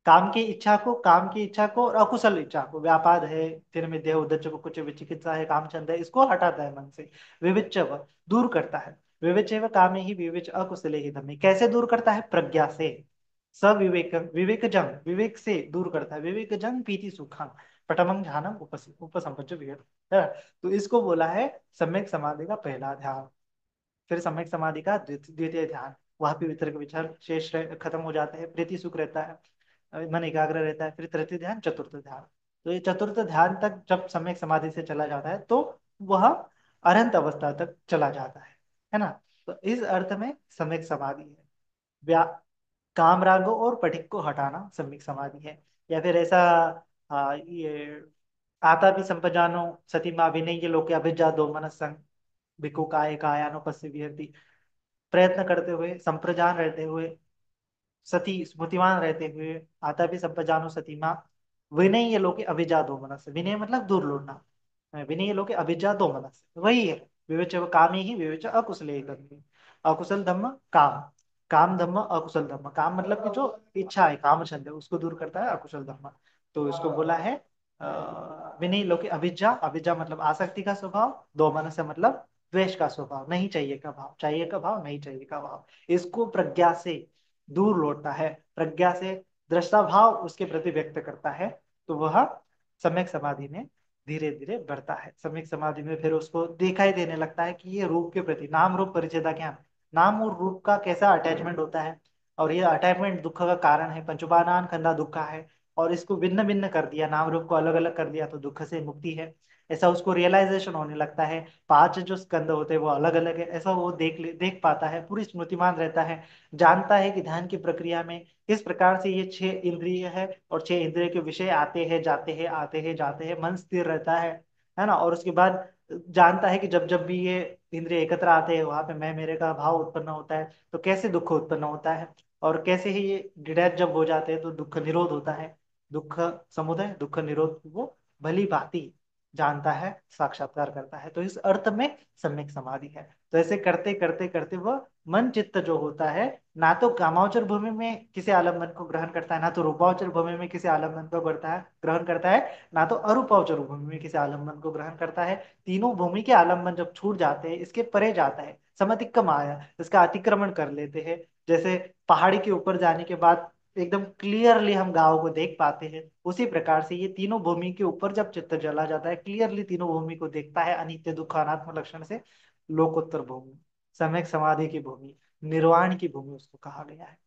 काम की इच्छा को, काम की इच्छा को, और अकुशल इच्छा को, व्यापाद है, फिर में देह उद्देश्य कुछ विचिकित्सा है, कामचंद है, इसको हटाता है मन से। विविच्य दूर करता है। विविचैव कामे ही विविच अकुशले ही धम्मे, कैसे दूर करता है? प्रज्ञा से। सविवेक, विवेकजंग, विवेक से दूर करता है, विवेकजंग पीति सुखम, पटमं ध्यानम उपसंपज्य विगत है। तो इसको बोला है सम्यक समाधि का पहला ध्यान। फिर सम्यक समाधि का द्वितीय ध्यान, वहां पे वितर्क विचार शेष खत्म हो जाते हैं, प्रीति सुख रहता है, मन एकाग्र रहता है। फिर तृतीय ध्यान, चतुर्थ ध्यान। तो ये चतुर्थ ध्यान तक जब सम्यक समाधि से चला जाता है तो वह अनंत अवस्था तक चला जाता है ना। तो इस अर्थ में सम्यक समाधि है। व्या काम रागो और पटिक को हटाना सम्यक समाधि है। या फिर ऐसा ये आता भी संपजानो सती माँ विनय लोके अभिज्ञा दो मनसंग भिक्खु काय कायानुपस्थित विहरती। प्रयत्न करते हुए, संप्रजान रहते हुए, सती स्मृतिवान रहते हुए, आता भी संपजानो सती माँ विनय ये लोके अभिज्ञा दो मनस। विनय मतलब दूर लौटना, विनय लोके अभिज्ञा दो मनस वही है। विवेच कामी ही विवेच अकुशल कर्मी। अकुशल धम्म काम, काम धम्म अकुशल धम्म। काम मतलब कि जो इच्छा है, काम छंद है, उसको दूर करता है अकुशल धम्म। तो इसको बोला है विनय लोके अभिज्ञा। अभिज्ञा मतलब आसक्ति का स्वभाव, दो मनस मतलब द्वेष का स्वभाव, नहीं चाहिए का भाव, चाहिए का भाव, नहीं चाहिए का भाव। इसको प्रज्ञा से दूर लौटता है, प्रज्ञा से दृष्टा भाव उसके प्रति व्यक्त करता है। तो वह सम्यक समाधि में धीरे धीरे बढ़ता है। सम्यक समाधि में फिर उसको दिखाई देने लगता है कि ये रूप के प्रति, नाम रूप परिच्छेदा ज्ञान, नाम और रूप का कैसा अटैचमेंट होता है, और ये अटैचमेंट दुख का कारण है। पंचुपादान खंडा दुख है, और इसको भिन्न भिन्न कर दिया, नाम रूप को अलग अलग कर दिया तो दुख से मुक्ति है। ऐसा उसको रियलाइजेशन होने लगता है। पांच जो स्कंद होते हैं वो अलग अलग है, ऐसा वो देख पाता है, पूरी स्मृतिमान रहता है। जानता है कि ध्यान की प्रक्रिया में किस प्रकार से ये छह इंद्रिय है, और छह इंद्रिय के विषय आते हैं जाते हैं, आते हैं जाते हैं, मन स्थिर रहता है ना। और उसके बाद जानता है कि जब जब भी ये इंद्रिय एकत्र आते हैं वहां पे मैं मेरे का भाव उत्पन्न होता है, तो कैसे दुख उत्पन्न होता है, और कैसे ही ये डिटैच जब हो जाते हैं तो दुख निरोध होता है। दुख समुदय दुख निरोध वो भली भांति जानता है, साक्षात्कार करता है। तो इस अर्थ में सम्यक समाधि है। तो ऐसे करते करते करते वह मन चित्त जो होता है, ना तो कामावचर भूमि में किसी आलम्बन को ग्रहण करता है, ना तो रूपावचर भूमि में किसी आलम्बन को ग्रहण करता है, ना तो अरूपावचर भूमि में किसी आलम्बन को ग्रहण करता है। तीनों भूमि के आलम्बन जब छूट जाते हैं, इसके परे जाता है, समतिक्कम आया, इसका अतिक्रमण कर लेते हैं। जैसे पहाड़ी के ऊपर जाने के बाद एकदम क्लियरली हम गांव को देख पाते हैं, उसी प्रकार से ये तीनों भूमि के ऊपर जब चित्त चला जाता है, क्लियरली तीनों भूमि को देखता है अनित्य दुख अनात्म लक्षण से। लोकोत्तर भूमि, सम्यक समाधि की भूमि, निर्वाण की भूमि उसको कहा गया है।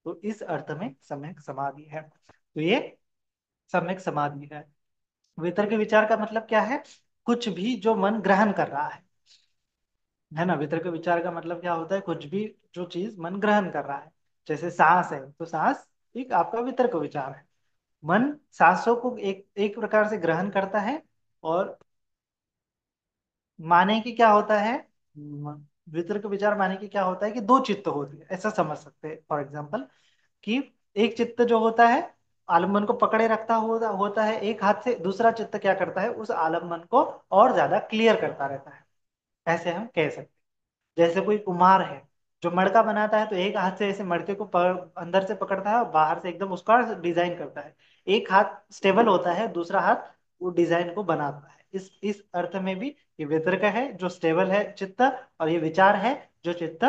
तो इस अर्थ में सम्यक समाधि है। तो ये सम्यक समाधि है। वितर्क विचार का मतलब क्या है? कुछ भी जो मन ग्रहण कर रहा है ना। वितर्क विचार का मतलब क्या होता है? कुछ भी जो चीज मन ग्रहण कर रहा है। जैसे सांस है, तो सांस एक आपका वितर्क विचार है। मन सांसों को एक एक प्रकार से ग्रहण करता है। और माने कि क्या होता है, वितर्क विचार माने कि क्या होता है कि दो चित्त होती है, ऐसा समझ सकते हैं। फॉर एग्जाम्पल कि एक चित्त जो होता है आलम्बन को पकड़े रखता होता है एक हाथ से, दूसरा चित्त क्या करता है, उस आलम्बन को और ज्यादा क्लियर करता रहता है, ऐसे हम कह सकते हैं। जैसे कोई कुम्हार है जो मड़का बनाता है, तो एक हाथ से ऐसे मड़के को अंदर से पकड़ता है और बाहर से एकदम उसका डिजाइन करता है। एक हाथ स्टेबल होता है, दूसरा हाथ वो डिजाइन को बनाता है। इस अर्थ में भी ये वितर्क है जो स्टेबल है चित्त, और ये विचार है जो चित्त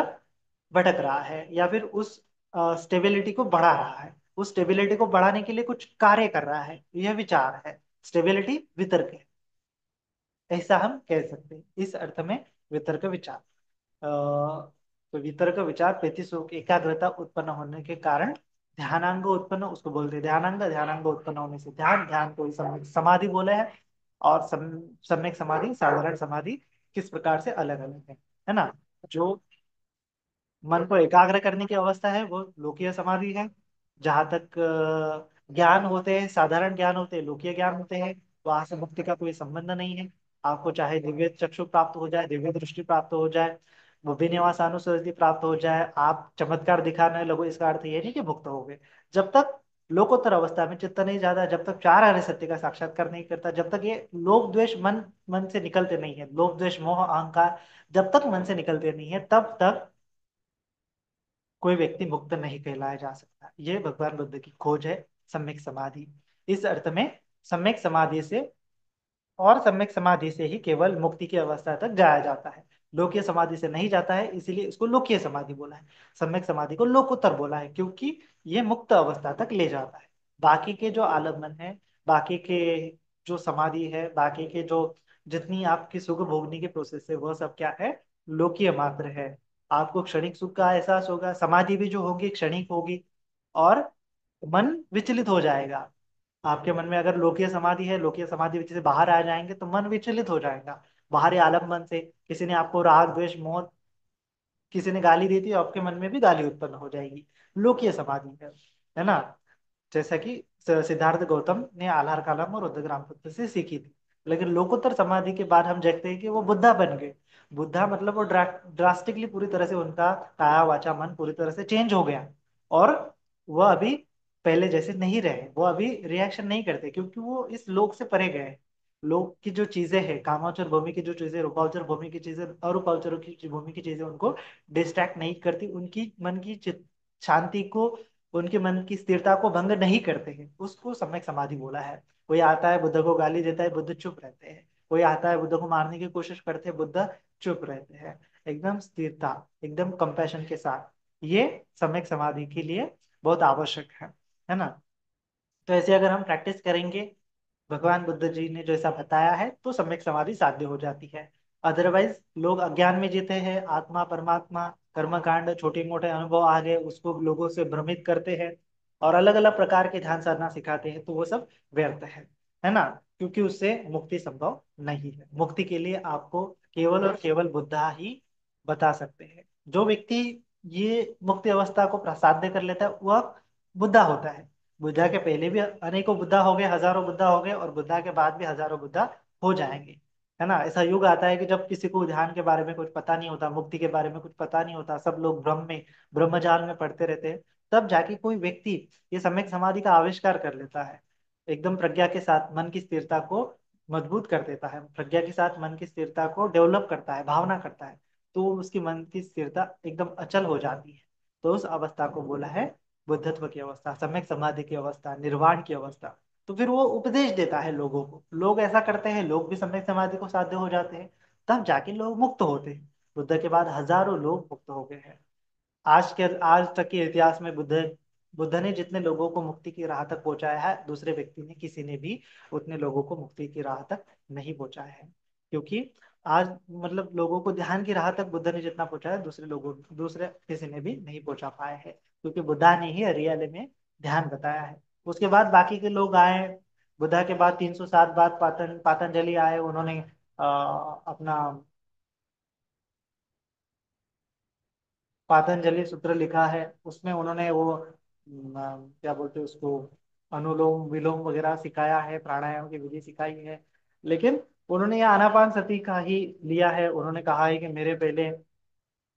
भटक रहा है, या फिर उस स्टेबिलिटी को बढ़ा रहा है। उस स्टेबिलिटी को बढ़ाने के लिए कुछ कार्य कर रहा है, यह विचार है। स्टेबिलिटी वितर्क है, ऐसा हम कह सकते हैं इस अर्थ में। वितर्क विचार तो वितर्क विचार पेतिसुख एकाग्रता उत्पन्न होने के कारण ध्यानांग उत्पन्न, उसको बोलते हैं ध्यानांग। ध्यानांग उत्पन्न होने से ध्यान, ध्यान को ही समाधि बोले हैं। और सम्यक समाधि, साधारण समाधि किस प्रकार से अलग अलग है ना। जो मन को एकाग्र करने की अवस्था है वो लोकीय समाधि है। जहां तक ज्ञान होते हैं, साधारण ज्ञान होते हैं, लोकीय ज्ञान होते हैं, वहां से मुक्ति का कोई संबंध नहीं है। आपको चाहे दिव्य चक्षु प्राप्त हो जाए, दिव्य दृष्टि प्राप्त हो जाए, बुद्धि निवास अनुस्मृति प्राप्त हो जाए, आप चमत्कार दिखाने लगो, इसका अर्थ ये नहीं कि मुक्त हो गए। जब तक लोकोत्तर अवस्था में चित्त नहीं जाता, जब तक चार आर्य सत्य का साक्षात्कार नहीं करता, जब तक ये लोभ द्वेष मन मन से निकलते नहीं है, लोभ द्वेष मोह अहंकार जब तक मन से निकलते नहीं है, तब तक कोई व्यक्ति मुक्त नहीं कहलाया जा सकता। ये भगवान बुद्ध की खोज है, सम्यक समाधि। इस अर्थ में सम्यक समाधि से, और सम्यक समाधि से ही केवल मुक्ति की अवस्था तक जाया जाता है। लोकीय समाधि से नहीं जाता है, इसीलिए इसको लोकीय समाधि बोला है। सम्यक समाधि को लोकोत्तर बोला है, क्योंकि ये मुक्त अवस्था तक ले जाता है। बाकी के जो आलम्बन है, बाकी के जो समाधि है, बाकी के जो जितनी आपकी सुख भोगने की प्रोसेस है, वह सब क्या है, लोकीय मात्र है। आपको क्षणिक सुख का एहसास होगा, समाधि भी जो होगी क्षणिक होगी, और मन विचलित हो जाएगा। आपके मन में अगर लोकीय समाधि है, लोकीय समाधि से बाहर आ जाएंगे तो मन विचलित हो जाएगा। बाहरी आलम्बन से किसी ने आपको राग द्वेष मोह, किसी ने गाली दी थी, आपके मन में भी गाली उत्पन्न हो जाएगी। लोकीय समाधि है ना। जैसा कि सिद्धार्थ गौतम ने आल्हार कालम और उद्दग्राम पुत्र से सीखी थी। लेकिन लोकोत्तर समाधि के बाद हम देखते हैं कि वो बुद्धा बन गए। बुद्धा मतलब वो ड्रास्टिकली पूरी तरह से उनका काया वाचा मन पूरी तरह से चेंज हो गया। और वह अभी पहले जैसे नहीं रहे, वो अभी रिएक्शन नहीं करते, क्योंकि वो इस लोक से परे गए। लोक की जो चीजें हैं, कामावचर भूमि की जो चीजें, रूपावचर भूमि की चीजें, अरूपावचर की भूमि की चीजें उनको डिस्ट्रैक्ट नहीं करती, उनकी मन की शांति को, उनके मन की स्थिरता को भंग नहीं करते हैं। उसको सम्यक समाधि बोला है। कोई आता है बुद्ध को गाली देता है, बुद्ध चुप रहते हैं। कोई आता है बुद्ध को मारने की कोशिश करते हैं, बुद्ध चुप रहते हैं। एकदम स्थिरता, एकदम कंपैशन के साथ, ये सम्यक समाधि के लिए बहुत आवश्यक है ना। तो ऐसे अगर हम प्रैक्टिस करेंगे, भगवान बुद्ध जी ने जो ऐसा बताया है, तो सम्यक समाधि साध्य हो जाती है। अदरवाइज लोग अज्ञान में जीते हैं, आत्मा परमात्मा कर्मकांड छोटे मोटे अनुभव आ गए उसको लोगों से भ्रमित करते हैं, और अलग अलग प्रकार के ध्यान साधना सिखाते हैं, तो वो सब व्यर्थ है ना। क्योंकि उससे मुक्ति संभव नहीं है। मुक्ति के लिए आपको केवल और केवल बुद्धा ही बता सकते हैं। जो व्यक्ति ये मुक्ति अवस्था को प्रसाद्य कर लेता है, वह बुद्धा होता है। बुद्धा के पहले भी अनेकों बुद्धा हो गए, हजारों बुद्धा हो गए, और बुद्धा के बाद भी हजारों बुद्धा हो जाएंगे, है ना। ऐसा युग आता है कि जब किसी को ध्यान के बारे में कुछ पता नहीं होता, मुक्ति के बारे में कुछ पता नहीं होता, सब लोग भ्रम में, ब्रह्मजाल में पढ़ते रहते हैं। तब जाके कोई व्यक्ति ये सम्यक समाधि का आविष्कार कर लेता है। एकदम प्रज्ञा के साथ मन की स्थिरता को मजबूत कर देता है, प्रज्ञा के साथ मन की स्थिरता को डेवलप करता है, भावना करता है। तो उसकी मन की स्थिरता एकदम अचल हो जाती है। तो उस अवस्था को बोला है बुद्धत्व की अवस्था, सम्यक समाधि की अवस्था, निर्वाण की अवस्था। तो फिर वो उपदेश देता है लोगों को, लोग ऐसा करते हैं, लोग भी सम्यक समाधि को साध्य हो जाते हैं। तब जाके लोग मुक्त होते हैं। बुद्ध के बाद हजारों लोग मुक्त हो गए हैं। आज तक के इतिहास में बुद्ध बुद्ध ने जितने लोगों को मुक्ति की राह तक पहुंचाया है, दूसरे व्यक्ति ने, किसी ने भी उतने लोगों को मुक्ति की राह तक नहीं पहुंचाया है। क्योंकि आज मतलब लोगों को ध्यान की राह तक बुद्ध ने जितना पहुंचाया, दूसरे किसी ने भी नहीं पहुंचा पाए हैं। क्योंकि बुद्धा ने ही हरियाले में ध्यान बताया है। उसके बाद बाकी के लोग आए। बुद्धा के बाद 307 बाद पातंजलि आए। उन्होंने अपना पातंजलि सूत्र लिखा है। उसमें उन्होंने वो क्या बोलते हैं उसको, अनुलोम विलोम वगैरह सिखाया है, प्राणायाम की विधि सिखाई है। लेकिन उन्होंने यह आनापान सती का ही लिया है। उन्होंने कहा है कि मेरे पहले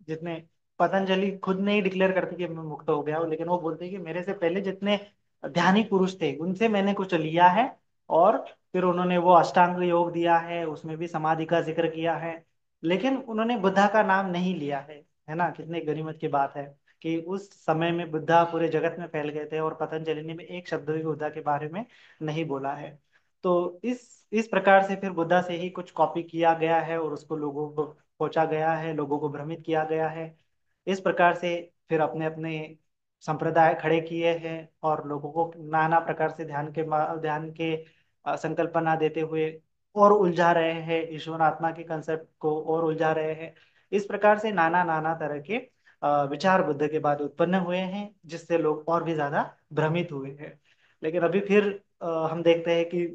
जितने, पतंजलि खुद नहीं डिक्लेयर करते कि मैं मुक्त हो गया हूँ, लेकिन वो बोलते हैं कि मेरे से पहले जितने ध्यानी पुरुष थे उनसे मैंने कुछ लिया है। और फिर उन्होंने वो अष्टांग योग दिया है, उसमें भी समाधि का जिक्र किया है। लेकिन उन्होंने बुद्धा का नाम नहीं लिया है ना। कितने गनीमत की बात है कि उस समय में बुद्धा पूरे जगत में फैल गए थे, और पतंजलि ने भी एक शब्द भी बुद्धा के बारे में नहीं बोला है। तो इस प्रकार से फिर बुद्धा से ही कुछ कॉपी किया गया है, और उसको लोगों को पहुंचा गया है, लोगों को भ्रमित किया गया है। इस प्रकार से फिर अपने अपने संप्रदाय खड़े किए हैं, और लोगों को नाना प्रकार से ध्यान के संकल्पना देते हुए और उलझा रहे हैं, ईश्वर आत्मा के कंसेप्ट को और उलझा रहे हैं। इस प्रकार से नाना नाना तरह के विचार बुद्ध के बाद उत्पन्न हुए हैं, जिससे लोग और भी ज्यादा भ्रमित हुए हैं। लेकिन अभी फिर हम देखते हैं कि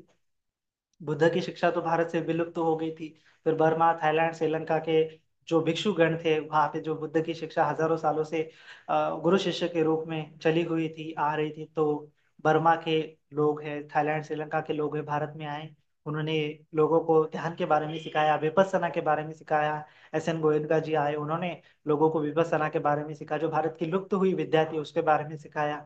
बुद्ध की शिक्षा तो भारत से विलुप्त हो गई थी। फिर बर्मा, थाईलैंड, श्रीलंका के जो भिक्षुगण थे, वहां पे जो बुद्ध की शिक्षा हजारों सालों से गुरु शिष्य के रूप में चली हुई थी, आ रही थी, तो बर्मा के लोग हैं, थाईलैंड श्रीलंका के लोग हैं, भारत में आए। उन्होंने लोगों को ध्यान के बारे में सिखाया, विपस्सना के बारे में सिखाया। एस एन गोयनका जी आए, उन्होंने लोगों को विपस्सना के बारे में सिखाया, जो भारत की लुप्त हुई विद्या थी उसके बारे में सिखाया।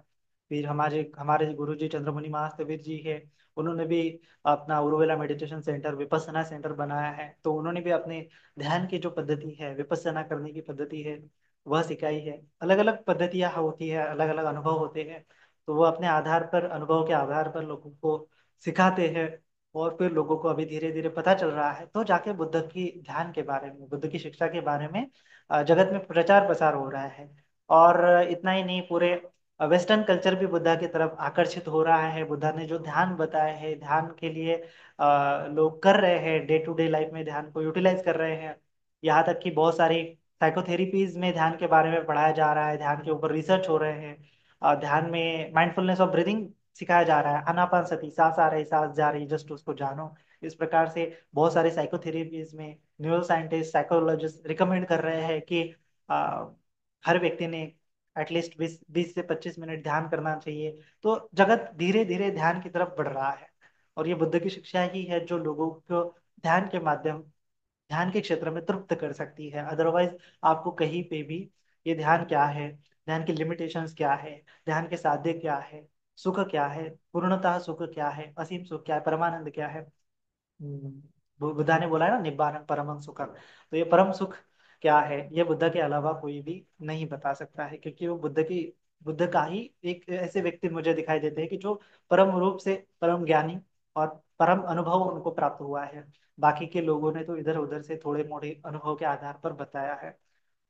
फिर हमारे हमारे गुरु जी चंद्रमुनि महास्तवीर जी है, उन्होंने भी अपना Uruvela meditation centre, Vipassana centre बनाया है। तो उन्होंने भी अपने ध्यान की जो पद्धति है, विपस्सना करने की पद्धति है, वह सिखाई है। अलग अलग पद्धतियाँ होती है, अलग अलग अनुभव होते हैं। तो वो अपने आधार पर, अनुभव के आधार पर लोगों को सिखाते हैं। और फिर लोगों को अभी धीरे धीरे पता चल रहा है, तो जाके बुद्ध की ध्यान के बारे में, बुद्ध की शिक्षा के बारे में जगत में प्रचार प्रसार हो रहा है। और इतना ही नहीं, पूरे वेस्टर्न कल्चर भी बुद्धा की तरफ आकर्षित हो रहा है। बुद्धा ने जो ध्यान बताया है, ध्यान के लिए लोग कर रहे हैं, डे टू डे लाइफ में ध्यान को यूटिलाइज कर रहे हैं। यहाँ तक कि बहुत सारी साइकोथेरेपीज में ध्यान के बारे में पढ़ाया जा रहा है, ध्यान के ऊपर रिसर्च हो रहे हैं। ध्यान में माइंडफुलनेस ऑफ ब्रीदिंग सिखाया जा रहा है, आनापानसति, सांस आ रही सांस जा रही, जस्ट उसको जानो। इस प्रकार से बहुत सारे साइकोथेरेपीज में न्यूरो साइंटिस्ट, साइकोलॉजिस्ट रिकमेंड कर रहे हैं कि अ, हर व्यक्ति ने एटलीस्ट 20 से 25 मिनट ध्यान करना चाहिए। तो जगत धीरे धीरे ध्यान की तरफ बढ़ रहा है, और ये बुद्ध की शिक्षा ही है जो लोगों को ध्यान के माध्यम, ध्यान के क्षेत्र में तृप्त कर सकती है। अदरवाइज आपको कहीं पे भी ये ध्यान क्या है, ध्यान की लिमिटेशंस क्या है, ध्यान के साध्य क्या है, सुख क्या है, पूर्णतः सुख क्या है, असीम सुख क्या है, परमानंद क्या है। बुद्धा ने बोला है ना, निब्बानंग परमं सुखम। तो ये परम सुख क्या है, ये बुद्ध के अलावा कोई भी नहीं बता सकता है, क्योंकि वो बुद्ध का ही एक ऐसे व्यक्ति मुझे दिखाई देते हैं कि जो परम रूप से परम ज्ञानी और परम अनुभव उनको प्राप्त हुआ है। बाकी के लोगों ने तो इधर उधर से थोड़े मोड़े अनुभव के आधार पर बताया है।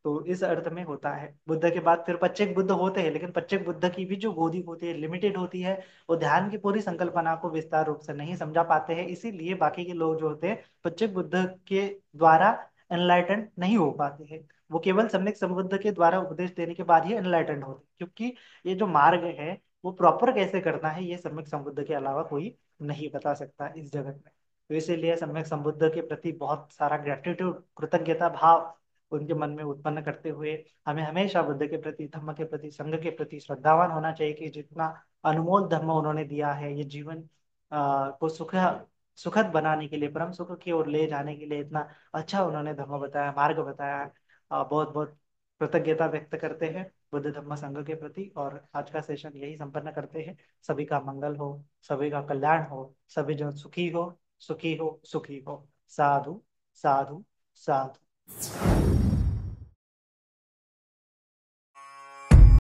तो इस अर्थ में होता है। बुद्ध के बाद फिर पच्चेक बुद्ध होते हैं, लेकिन पच्चेक बुद्ध की भी जो गोदी होती है लिमिटेड होती है। वो ध्यान की पूरी संकल्पना को विस्तार रूप से नहीं समझा पाते हैं, इसीलिए बाकी के लोग जो होते हैं पच्चेक बुद्ध के द्वारा एनलाइटन नहीं हो पाते हैं। वो केवल सम्यक संबुद्ध के द्वारा उपदेश देने के बाद ही एनलाइटन होते हैं, क्योंकि ये जो मार्ग है वो प्रॉपर कैसे करना है ये सम्यक संबुद्ध के अलावा कोई नहीं बता सकता इस जगत में। तो इसीलिए सम्यक संबुद्ध के प्रति बहुत सारा ग्रेटिट्यूड, कृतज्ञता भाव उनके मन में उत्पन्न करते हुए हमें हमेशा बुद्ध के प्रति, धम्म के प्रति, संघ के प्रति श्रद्धावान होना चाहिए कि जितना अनमोल धर्म उन्होंने दिया है, ये जीवन को सुखद बनाने के लिए, परम सुख की ओर ले जाने के लिए इतना अच्छा उन्होंने धर्म बताया, मार्ग बताया है। बहुत बहुत कृतज्ञता व्यक्त करते हैं बुद्ध धम्म संघ के प्रति, और आज का सेशन यही संपन्न करते हैं। सभी का मंगल हो, सभी का कल्याण हो, सभी जन सुखी हो, सुखी हो, सुखी हो। साधु, साधु, साधु।